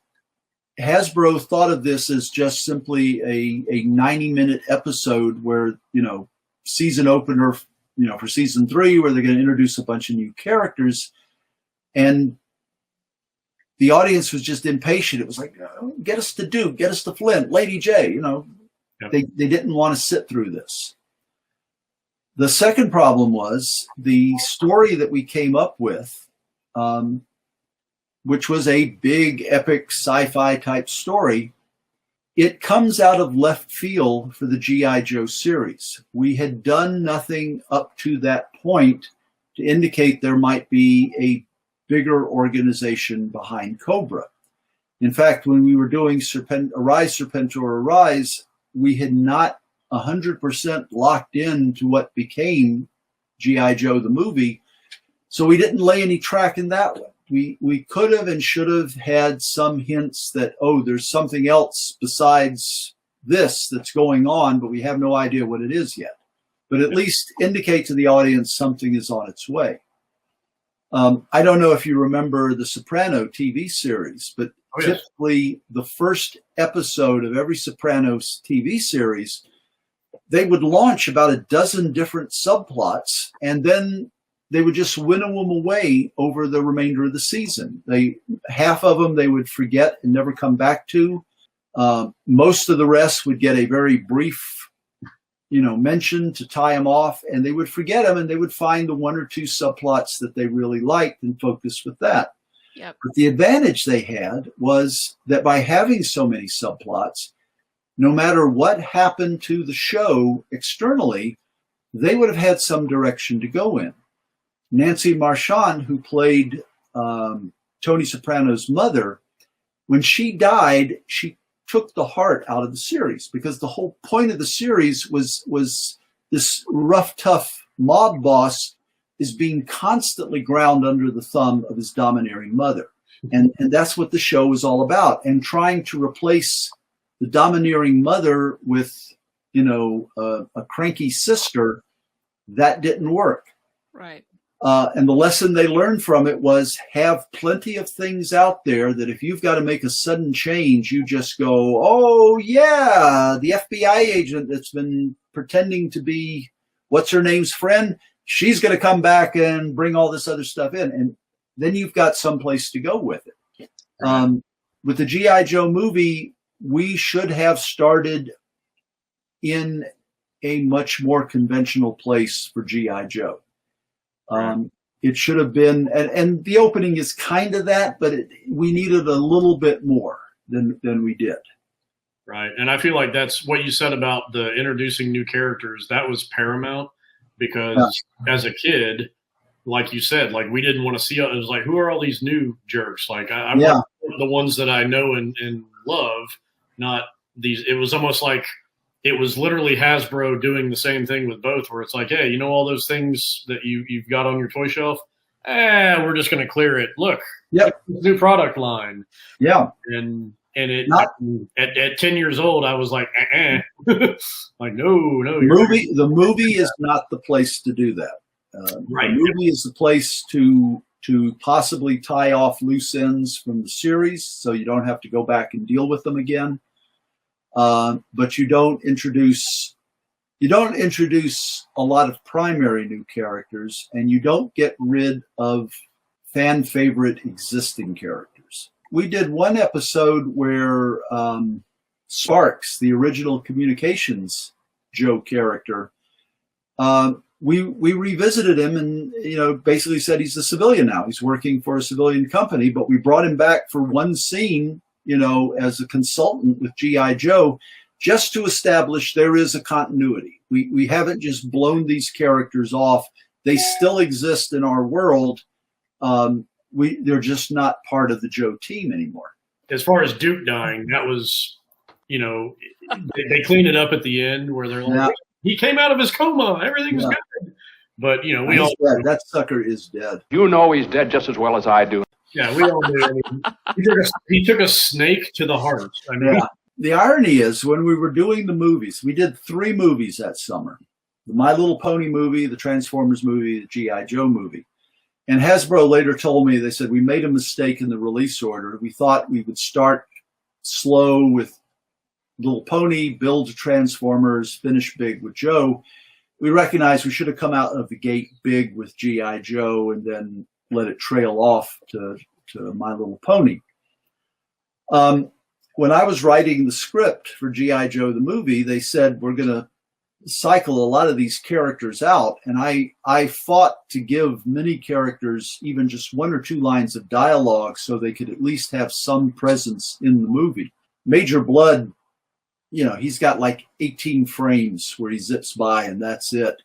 S2: Hasbro thought of this as just simply a 90-minute episode where, you know, season opener, you know, for season 3, where they're going to introduce a bunch of new characters. And the audience was just impatient. It was like, oh, get us to Duke, get us to Flint, Lady J, you know. They didn't want to sit through this. The second problem was the story that we came up with, which was a big, epic sci-fi type story. It comes out of left field for the G.I. Joe series. We had done nothing up to that point to indicate there might be a bigger organization behind Cobra. In fact, when we were doing Arise Serpentor Arise, we had not 100% locked in to what became G.I. Joe the movie, so we didn't lay any track in that one. We could have and should have had some hints that, oh, there's something else besides this that's going on, but we have no idea what it is yet. But at least indicate to the audience something is on its way. I don't know if you remember the Soprano TV series, but typically the first episode of every Sopranos TV series, they would launch about a dozen different subplots, and then they would just winnow them away over the remainder of the season. Half of them they would forget and never come back to. Most of the rest would get a very brief, mentioned to tie them off, and they would forget them, and they would find the 1 or 2 subplots that they really liked and focus with that.
S1: Yep.
S2: But the advantage they had was that by having so many subplots, no matter what happened to the show externally, they would have had some direction to go in. Nancy Marchand, who played Tony Soprano's mother, when she died, she took the heart out of the series, because the whole point of the series was this rough, tough mob boss is being constantly ground under the thumb of his domineering mother. And that's what the show was all about. And trying to replace the domineering mother with, a cranky sister, that didn't work.
S1: Right.
S2: And the lesson they learned from it was have plenty of things out there that if you've got to make a sudden change, you just go, oh, yeah, the FBI agent that's been pretending to be what's her name's friend, she's going to come back and bring all this other stuff in. And then you've got someplace to go with it. With the G.I. Joe movie, we should have started in a much more conventional place for G.I. Joe. It should have been, and the opening is kind of that, but we needed a little bit more than we did.
S5: Right. And I feel like that's what you said about the introducing new characters. That was paramount, because as a kid, like you said, like we didn't want to see, it was like, who are all these new jerks? Like I want the ones that I know and love, not these. It was almost like it was literally Hasbro doing the same thing with both, where it's like, hey, all those things that you've got on your toy shelf? We're just going to clear it. Look, new product line.
S2: Yeah.
S5: And it at 10 years old, I was like, like, no.
S2: The movie is not the place to do that.
S5: Right.
S2: The movie is the place to possibly tie off loose ends from the series, so you don't have to go back and deal with them again. But you don't introduce a lot of primary new characters, and you don't get rid of fan favorite existing characters. We did one episode where Sparks, the original Communications Joe character, we revisited him and basically said he's a civilian now. He's working for a civilian company, but we brought him back for one scene, as a consultant with G.I. Joe, just to establish there is a continuity. We haven't just blown these characters off. They still exist in our world. They're just not part of the Joe team anymore.
S5: As far as Duke dying, that was, they cleaned it up at the end where they're like, he came out of his coma, everything's good. But, we all
S2: dead. That sucker is dead.
S17: You know he's dead just as well as I do.
S5: Yeah, we all do. I mean, he took a snake to the heart. I mean,
S2: The irony is, when we were doing the movies, we did 3 movies that summer. The My Little Pony movie, the Transformers movie, the G.I. Joe movie. And Hasbro later told me, they said, we made a mistake in the release order. We thought we would start slow with Little Pony, build to Transformers, finish big with Joe. We recognized we should have come out of the gate big with G.I. Joe and then let it trail off to My Little Pony. When I was writing the script for G.I. Joe the movie, they said we're going to cycle a lot of these characters out, and I fought to give many characters even just 1 or 2 lines of dialogue so they could at least have some presence in the movie. Major Blood, he's got like 18 frames where he zips by and that's it.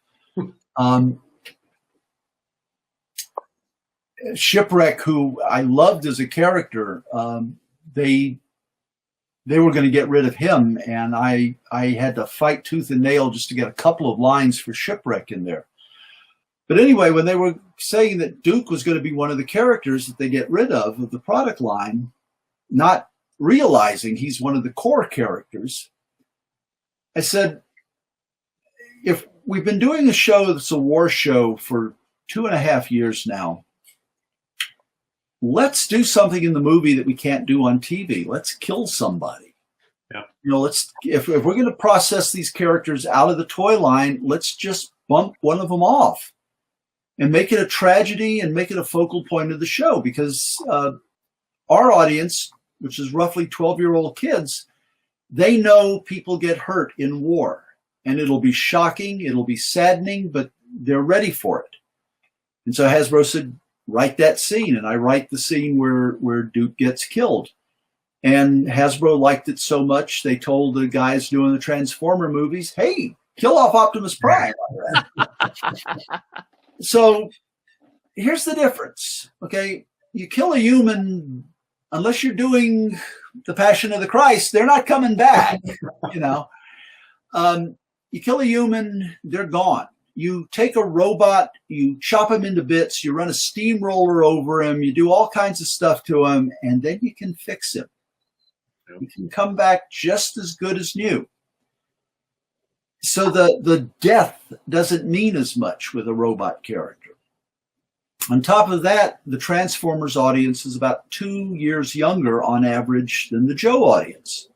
S2: Shipwreck, who I loved as a character, they were going to get rid of him, and I had to fight tooth and nail just to get a couple of lines for Shipwreck in there. But anyway, when they were saying that Duke was going to be one of the characters that they get rid of the product line, not realizing he's one of the core characters, I said, if we've been doing a show that's a war show for 2.5 years now, let's do something in the movie that we can't do on TV. Let's kill somebody.
S5: Yeah.
S2: If we're going to process these characters out of the toy line, let's just bump one of them off and make it a tragedy and make it a focal point of the show, because our audience, which is roughly 12-year-old kids, they know people get hurt in war. and it'll be shocking, it'll be saddening, but they're ready for it. And so Hasbro said, write that scene, and I write the scene where Duke gets killed. And Hasbro liked it so much, they told the guys doing the Transformer movies, hey, kill off Optimus Prime. So here's the difference, okay? You kill a human, unless you're doing the Passion of the Christ, they're not coming back, you know. You kill a human, they're gone. You take a robot, you chop him into bits, you run a steamroller over him, you do all kinds of stuff to him, and then you can fix him. He can come back just as good as new. So the death doesn't mean as much with a robot character. On top of that, the Transformers audience is about 2 years younger on average than the Joe audience.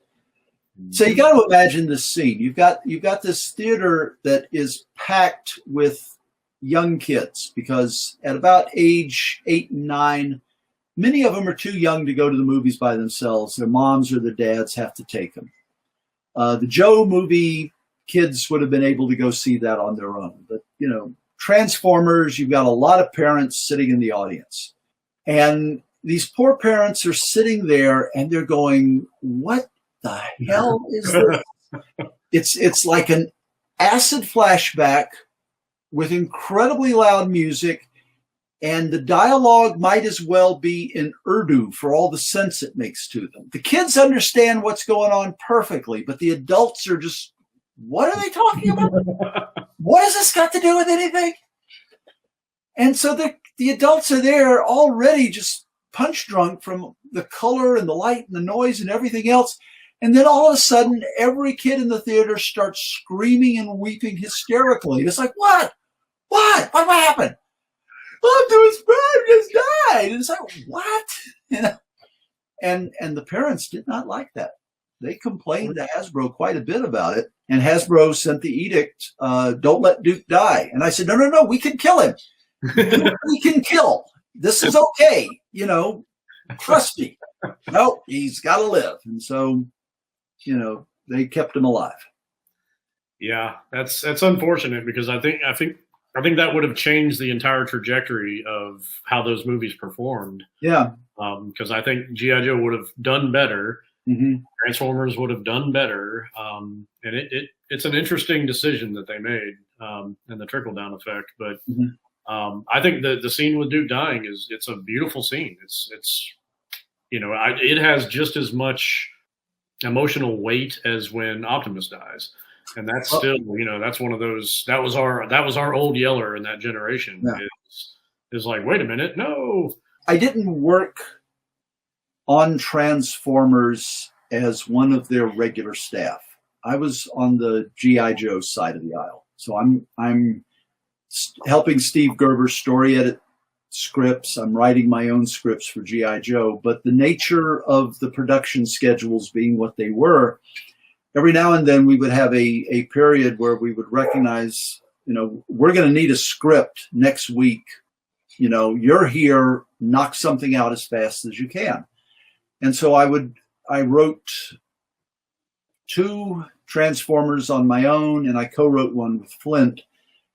S2: So you got to imagine this scene. You've got this theater that is packed with young kids, because at about age 8 and 9, many of them are too young to go to the movies by themselves. Their moms or their dads have to take them. The Joe movie, kids would have been able to go see that on their own. But, you know, Transformers, you've got a lot of parents sitting in the audience. And these poor parents are sitting there and they're going, what the hell is this? It's like an acid flashback with incredibly loud music, and the dialogue might as well be in Urdu for all the sense it makes to them. The kids understand what's going on perfectly, but the adults are just, what are they talking about? What has this got to do with anything? And so the adults are there already just punch drunk from the color and the light and the noise and everything else. And then all of a sudden, every kid in the theater starts screaming and weeping hysterically. It's like, what? What happened? Optimus Prime just died. And it's like, what? You know? And the parents did not like that. They complained to Hasbro quite a bit about it. And Hasbro sent the edict, don't let Duke die. And I said, no, we can kill him. We can kill. This is okay. You know, trust me. No, he's got to live. And so, you know, they kept him alive.
S5: Yeah, that's unfortunate, because I think that would have changed the entire trajectory of how those movies performed.
S2: Yeah.
S5: Because I think G.I. Joe would have done better.
S2: Mm-hmm.
S5: Transformers would have done better. And it's an interesting decision that they made, and the trickle down effect. But I think the scene with Duke dying it's a beautiful scene. It's you know, it has just as much emotional weight as when Optimus dies. And that's still, you know, that's one of those, that was our old Yeller in that generation.
S2: Yeah.
S5: Is like, wait a minute, no.
S2: I didn't work on Transformers as one of their regular staff. I was on the G.I. Joe side of the aisle. So I'm helping Steve Gerber story edit scripts. I'm writing my own scripts for G.I. Joe, but the nature of the production schedules being what they were, every now and then we would have a period where we would recognize, you know, we're going to need a script next week. You know, you're here, knock something out as fast as you can. And so I wrote 2 Transformers on my own, and I co-wrote one with Flint.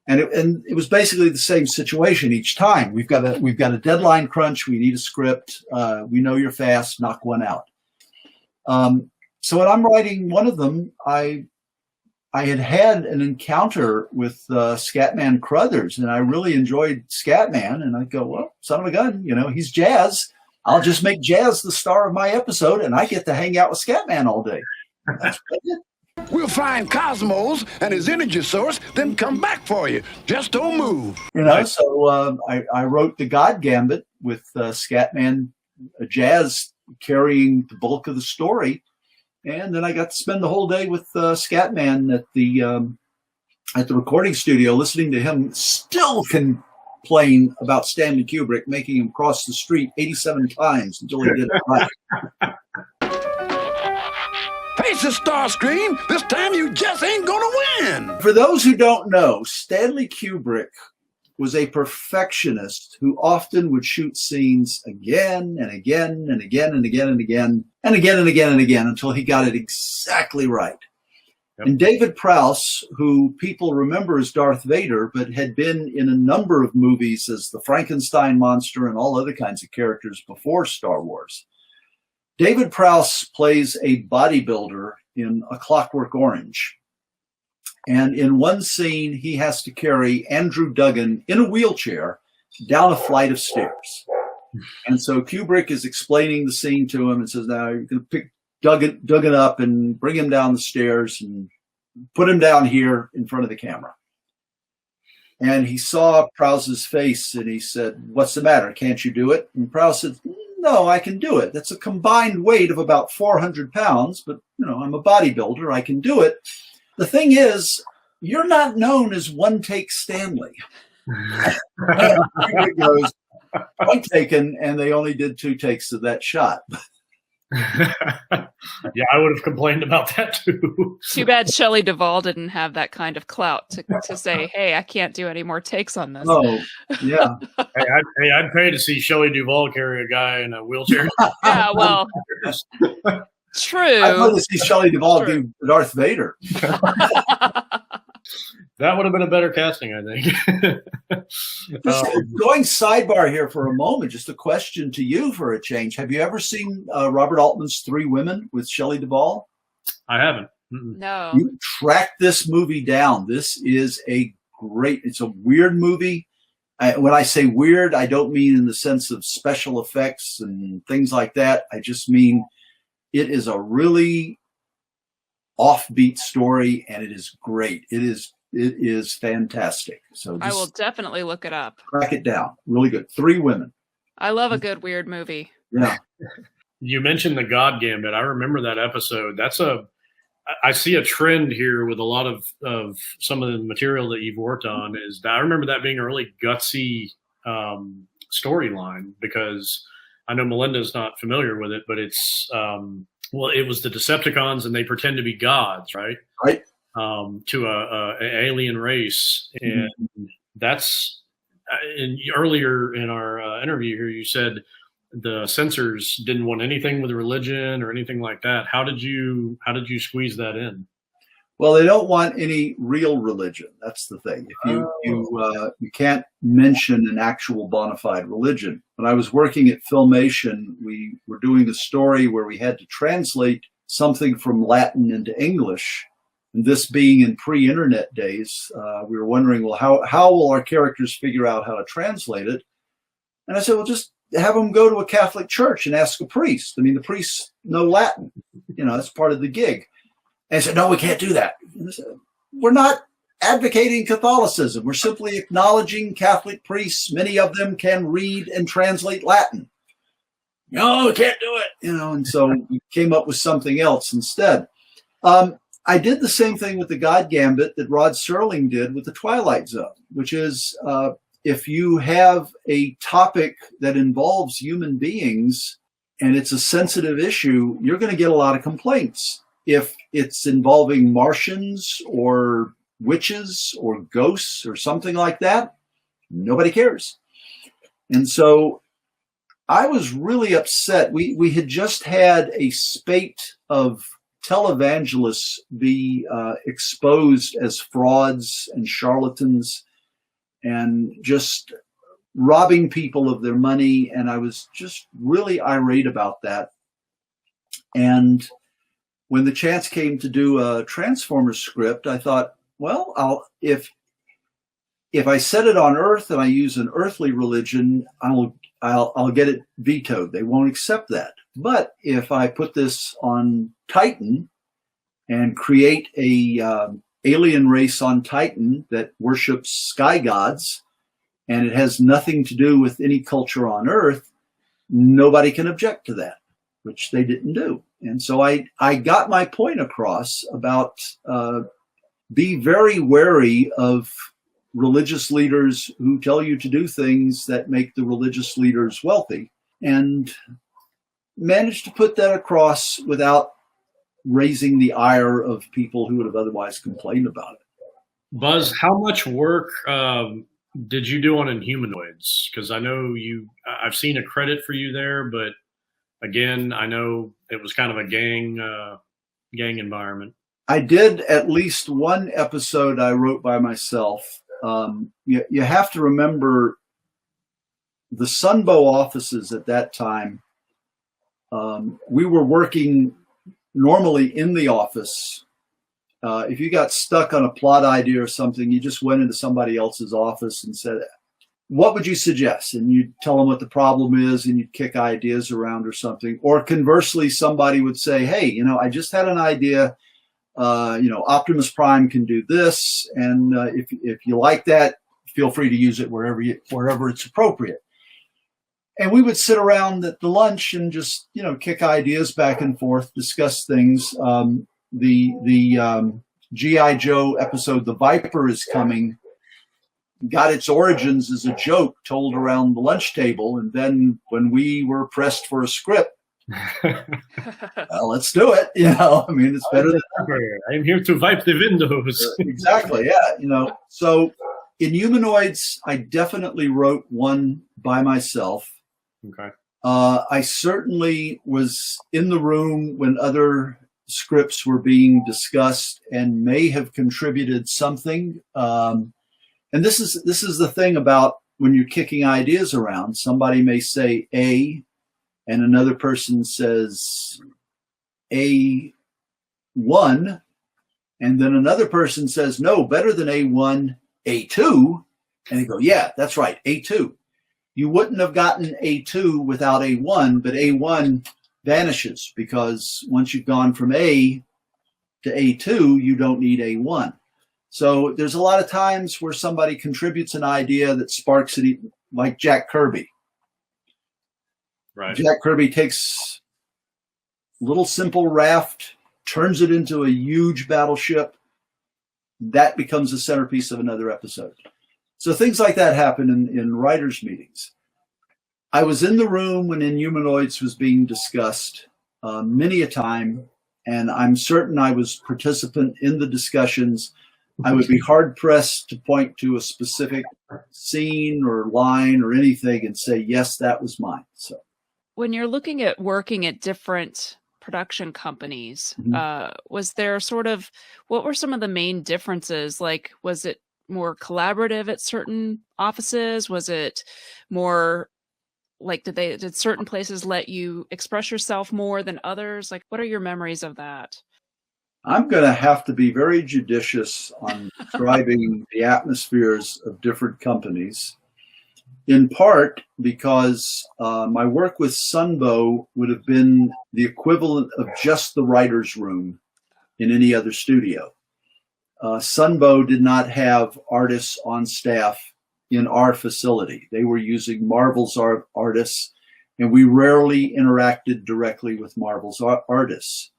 S2: And it was basically the same situation each time. We've got a deadline crunch. We need a script. We know you're fast. Knock one out. So when I'm writing one of them, I had an encounter with Scatman Crothers, and I really enjoyed Scatman. And I go, well, son of a gun, you know, he's Jazz. I'll just make Jazz the star of my episode, and I get to hang out with Scatman all day. That's what I did.
S4: We'll find Cosmos and his energy source, then come back for you. Just don't move.
S2: You know, so I wrote the God Gambit with Scatman, Jazz carrying the bulk of the story. And then I got to spend the whole day with Scatman at the recording studio, listening to him still complain about Stanley Kubrick making him cross the street 87 times until he did it right.
S4: Face the star screen. This time you just ain't gonna win.
S2: For those who don't know, Stanley Kubrick was a perfectionist who often would shoot scenes again and again and again and again and again and again and again and again until he got it exactly right. And David Prowse, who people remember as Darth Vader, but had been in a number of movies as the Frankenstein monster and all other kinds of characters before Star Wars. David Prowse plays a bodybuilder in A Clockwork Orange. And in one scene, he has to carry Andrew Duggan in a wheelchair down a flight of stairs. And so Kubrick is explaining the scene to him and says, now you're going to pick Duggan up and bring him down the stairs and put him down here in front of the camera. And he saw Prowse's face and he said, what's the matter? Can't you do it? And Prowse said, no, I can do it. That's a combined weight of about 400 pounds, but I'm a bodybuilder. I can do it. The thing is, you're not known as One Take Stanley. It goes, point taken, and they only did 2 takes of that shot.
S5: Yeah, I would have complained about that too.
S1: Too bad Shelley Duvall didn't have that kind of clout to say, hey, I can't do any more takes on this.
S2: Oh, yeah.
S5: I'd pay to see Shelley Duvall carry a guy in a wheelchair.
S1: Yeah, well, true.
S2: I'd love to see Shelley Duvall do Darth Vader.
S5: That would have been a better casting, I think.
S2: Going sidebar here for a moment, just a question to you for a change. Have you ever seen Robert Altman's 3 Women with Shelley Duvall?
S5: I haven't.
S1: No.
S2: You track this movie down. This is it's a weird movie. When I say weird, I don't mean in the sense of special effects and things like that. I just mean it is a really offbeat story, and it is great. It is fantastic. So
S1: I will definitely look it up.
S2: Track it down. Really good. 3 Women.
S1: I love a good weird movie.
S2: Yeah.
S5: You mentioned the God Gambit. I remember that episode. I see a trend here with a lot of some of the material that you've worked on. Is that I remember that being a really gutsy storyline, because I know Melinda's not familiar with it, but it's it was the Decepticons and they pretend to be gods, right?
S2: Right.
S5: To an alien race, and that's. And earlier in our interview here, you said the censors didn't want anything with religion or anything like that. How did you squeeze that in?
S2: Well, they don't want any real religion. That's the thing. If you can't mention an actual bona fide religion. When I was working at Filmation, we were doing a story where we had to translate something from Latin into English. And this being in pre-internet days, we were wondering, well, how will our characters figure out how to translate it? And I said, well, just have them go to a Catholic church and ask a priest. I mean, the priests know Latin. That's part of the gig. And I said, no, we can't do that. And I said, we're not advocating Catholicism. We're simply acknowledging Catholic priests. Many of them can read and translate Latin. No, we can't do it. And so we came up with something else instead. I did the same thing with the God Gambit that Rod Serling did with the Twilight Zone, which is if you have a topic that involves human beings and it's a sensitive issue, you're going to get a lot of complaints. If it's involving Martians or witches or ghosts or something like that, nobody cares. And so I was really upset. We had just had a spate of televangelists be exposed as frauds and charlatans and just robbing people of their money. And I was just really irate about that. And when the chance came to do a Transformers script, I thought, well, if I set it on Earth and I use an earthly religion, I'll get it vetoed. They won't accept that. But if I put this on Titan and create a alien race on Titan that worships sky gods, and it has nothing to do with any culture on Earth, nobody can object to that, which they didn't do. And so I got my point across about be very wary of religious leaders who tell you to do things that make the religious leaders wealthy, and managed to put that across without raising the ire of people who would have otherwise complained about it.
S5: Buzz, how much work did you do on Inhumanoids? Because I know I've seen a credit for you there, but again, I know it was kind of a gang environment.
S2: I did at least one episode I wrote by myself. You have to remember the Sunbow offices at that time. We were working normally in the office. If you got stuck on a plot idea or something, you just went into somebody else's office and said, what would you suggest? And you'd tell them what the problem is, and you'd kick ideas around or something. Or conversely, somebody would say, hey, I just had an idea. Optimus Prime can do this. And if you like that, feel free to use it wherever it's appropriate. And we would sit around at the lunch and just, kick ideas back and forth, discuss things. The G.I. Joe episode, The Viper is Coming, got its origins as a joke told around the lunch table. And then when we were pressed for a script, well, let's do it. It's better than
S5: I'm here to wipe the windows.
S2: Exactly. Yeah. So in Humanoids, I definitely wrote one by myself.
S5: Okay.
S2: I certainly was in the room when other scripts were being discussed and may have contributed something. And this is the thing about when you're kicking ideas around. Somebody may say A, and another person says A1, and then another person says, no, better than A1, A2. And they go, yeah, that's right, A2. You wouldn't have gotten A2 without A1, but A1 vanishes because once you've gone from A to A2, you don't need A1. So there's a lot of times where somebody contributes an idea that sparks it, like Jack Kirby.
S5: Right.
S2: Jack Kirby takes a little simple raft, turns it into a huge battleship. That becomes the centerpiece of another episode. So things like that happen in writers' meetings. I was in the room when Inhumanoids was being discussed many a time, and I'm certain I was participant in the discussions. I would be hard-pressed to point to a specific scene or line or anything and say, yes, that was mine. So,
S1: when you're looking at working at different production companies, was there what were some of the main differences? Like, was it more collaborative at certain offices? Was it more like, did certain places let you express yourself more than others? Like, what are your memories of that?
S2: I'm going to have to be very judicious on describing the atmospheres of different companies, in part because my work with Sunbow would have been the equivalent of just the writer's room in any other studio. Sunbow did not have artists on staff in our facility. They were using Marvel's artists, and we rarely interacted directly with Marvel's artists.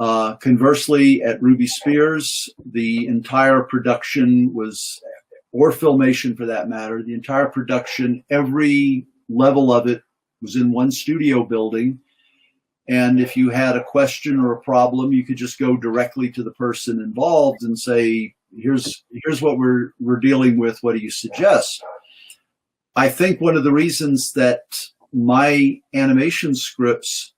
S2: Conversely, at Ruby Spears, the entire production was, or Filmation for that matter, the entire production, every level of it was in one studio building. And if you had a question or a problem, you could just go directly to the person involved and say, here's what we're dealing with. What do you suggest? I think one of the reasons that my animation scripts,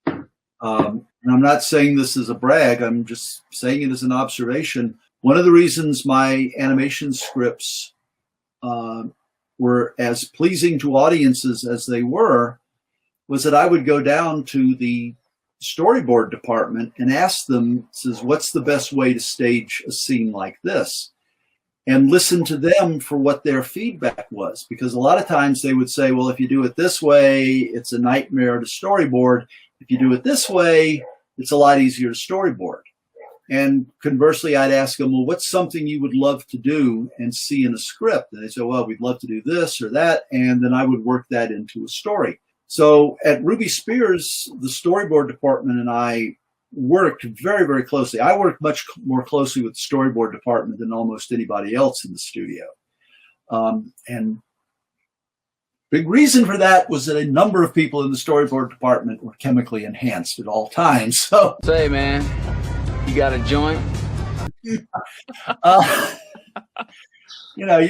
S2: and I'm not saying this as a brag, I'm just saying it as an observation. One of the reasons my animation scripts were as pleasing to audiences as they were was that I would go down to the storyboard department and ask them, what's the best way to stage a scene like this? And listen to them for what their feedback was. Because a lot of times they would say, well, if you do it this way, it's a nightmare to storyboard. If you do it this way, it's a lot easier to storyboard. And conversely, I'd ask them, well, what's something you would love to do and see in a script? And they say, well, we'd love to do this or that. And then I would work that into a story. So at Ruby Spears, the storyboard department and I worked very, very closely. I worked much more closely with the storyboard department than almost anybody else in the studio. And big reason for that was that a number of people in the storyboard department were chemically enhanced at all times. So,
S18: say, man, you got a joint?
S2: You'd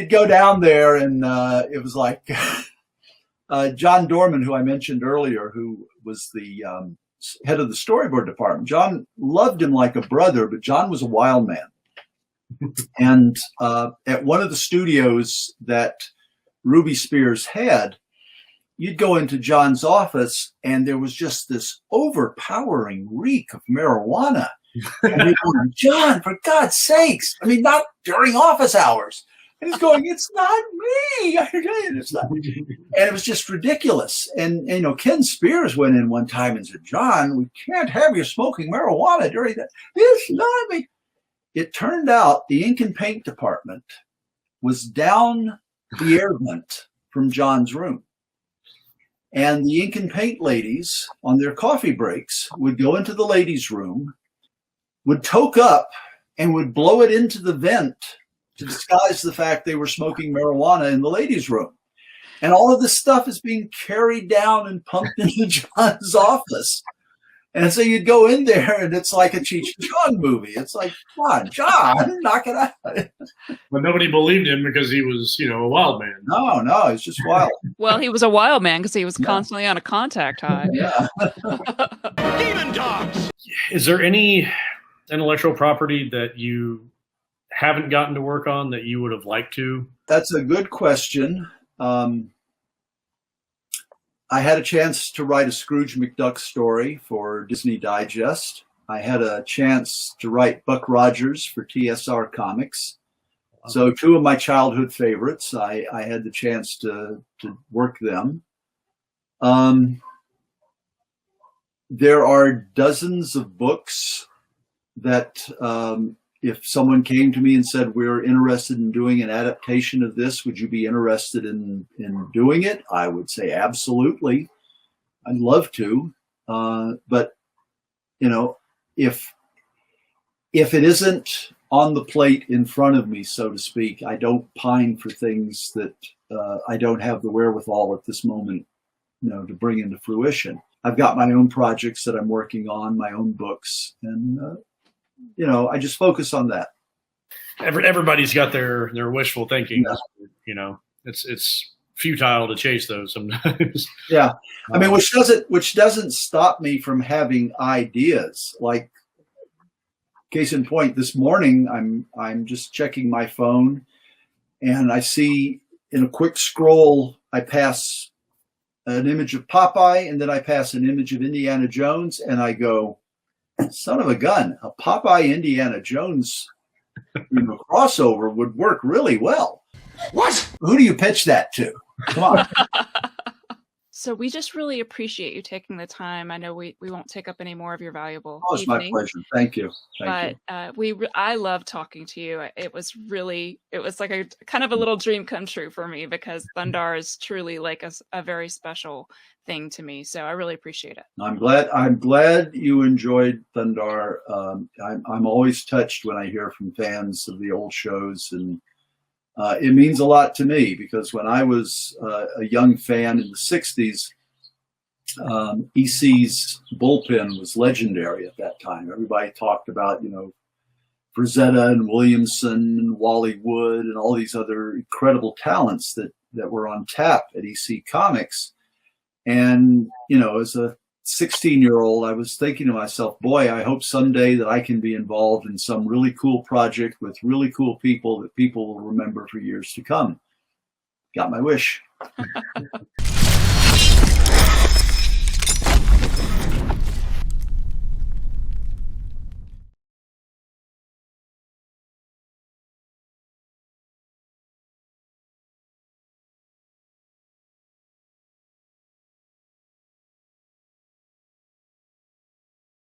S2: go down there and it was like John Dorman, who I mentioned earlier, who was the head of the storyboard department. John loved him like a brother, but John was a wild man. And at one of the studios that Ruby Spears had, you'd go into John's office and there was just this overpowering reek of marijuana. And you're going, John, for God's sakes, I mean, not during office hours. And he's going, it's not me. It's not. And it was just ridiculous. And, you know, Ken Spears went in one time and said, John, we can't have you smoking marijuana during that. It's not me. It turned out the ink and paint department was down the air vent from John's room. And the ink and paint ladies on their coffee breaks would go into the ladies' room, would toke up and would blow it into the vent to disguise the fact they were smoking marijuana in the ladies' room. And all of this stuff is being carried down and pumped into John's office. And so you'd go in there and it's like a Cheech and Chong movie. It's like, come on, John, knock it out.
S5: But nobody believed him because he was, you know, a wild man.
S2: No, he's just wild.
S1: Well, he was a wild man because he was constantly on a contact high.
S2: Yeah.
S3: Demon dogs!
S5: Is there any intellectual property that you haven't gotten to work on that you would have liked to?
S2: That's a good question. I had a chance to write a Scrooge McDuck story for Disney Digest. I had a chance to write Buck Rogers for TSR Comics. So two of my childhood favorites, I had the chance to work them. There are dozens of books that if someone came to me and said, we're interested in doing an adaptation of this, would you be interested in doing it? I would say absolutely. I'd love to. But, you know, if it isn't on the plate in front of me, so to speak, I don't pine for things that I don't have the wherewithal at this moment, you know, to bring into fruition. I've got my own projects that I'm working on, my own books, and you know, I just focus on that.
S5: Everybody's got their wishful thinking. Yeah. You know, it's futile to chase those sometimes.
S2: Yeah, I mean, which doesn't stop me from having ideas. Like, case in point, this morning I'm just checking my phone, and I see in a quick scroll I pass an image of Popeye, and then I pass an image of Indiana Jones, and I go, son of a gun, a Popeye Indiana Jones crossover would work really well. What? Who do you pitch that to? Come on.
S1: So we just really appreciate you taking the time. I know we won't take up any more of your valuable
S2: Oh, it's
S1: evening,
S2: my pleasure. Thank you. Thank you.
S1: I love talking to you. It was like a kind of a little dream come true for me because Thundarr is truly like a very special thing to me. So I really appreciate it.
S2: I'm glad you enjoyed Thundarr. I'm always touched when I hear from fans of the old shows, and it means a lot to me because when I was a young fan in the 60s, EC's bullpen was legendary at that time. Everybody talked about, you know, Frazetta and Williamson and Wally Wood and all these other incredible talents that were on tap at EC Comics. And, you know, as a 16-year-old, I was thinking to myself, boy, I hope someday that I can be involved in some really cool project with really cool people that people will remember for years to come. Got my wish.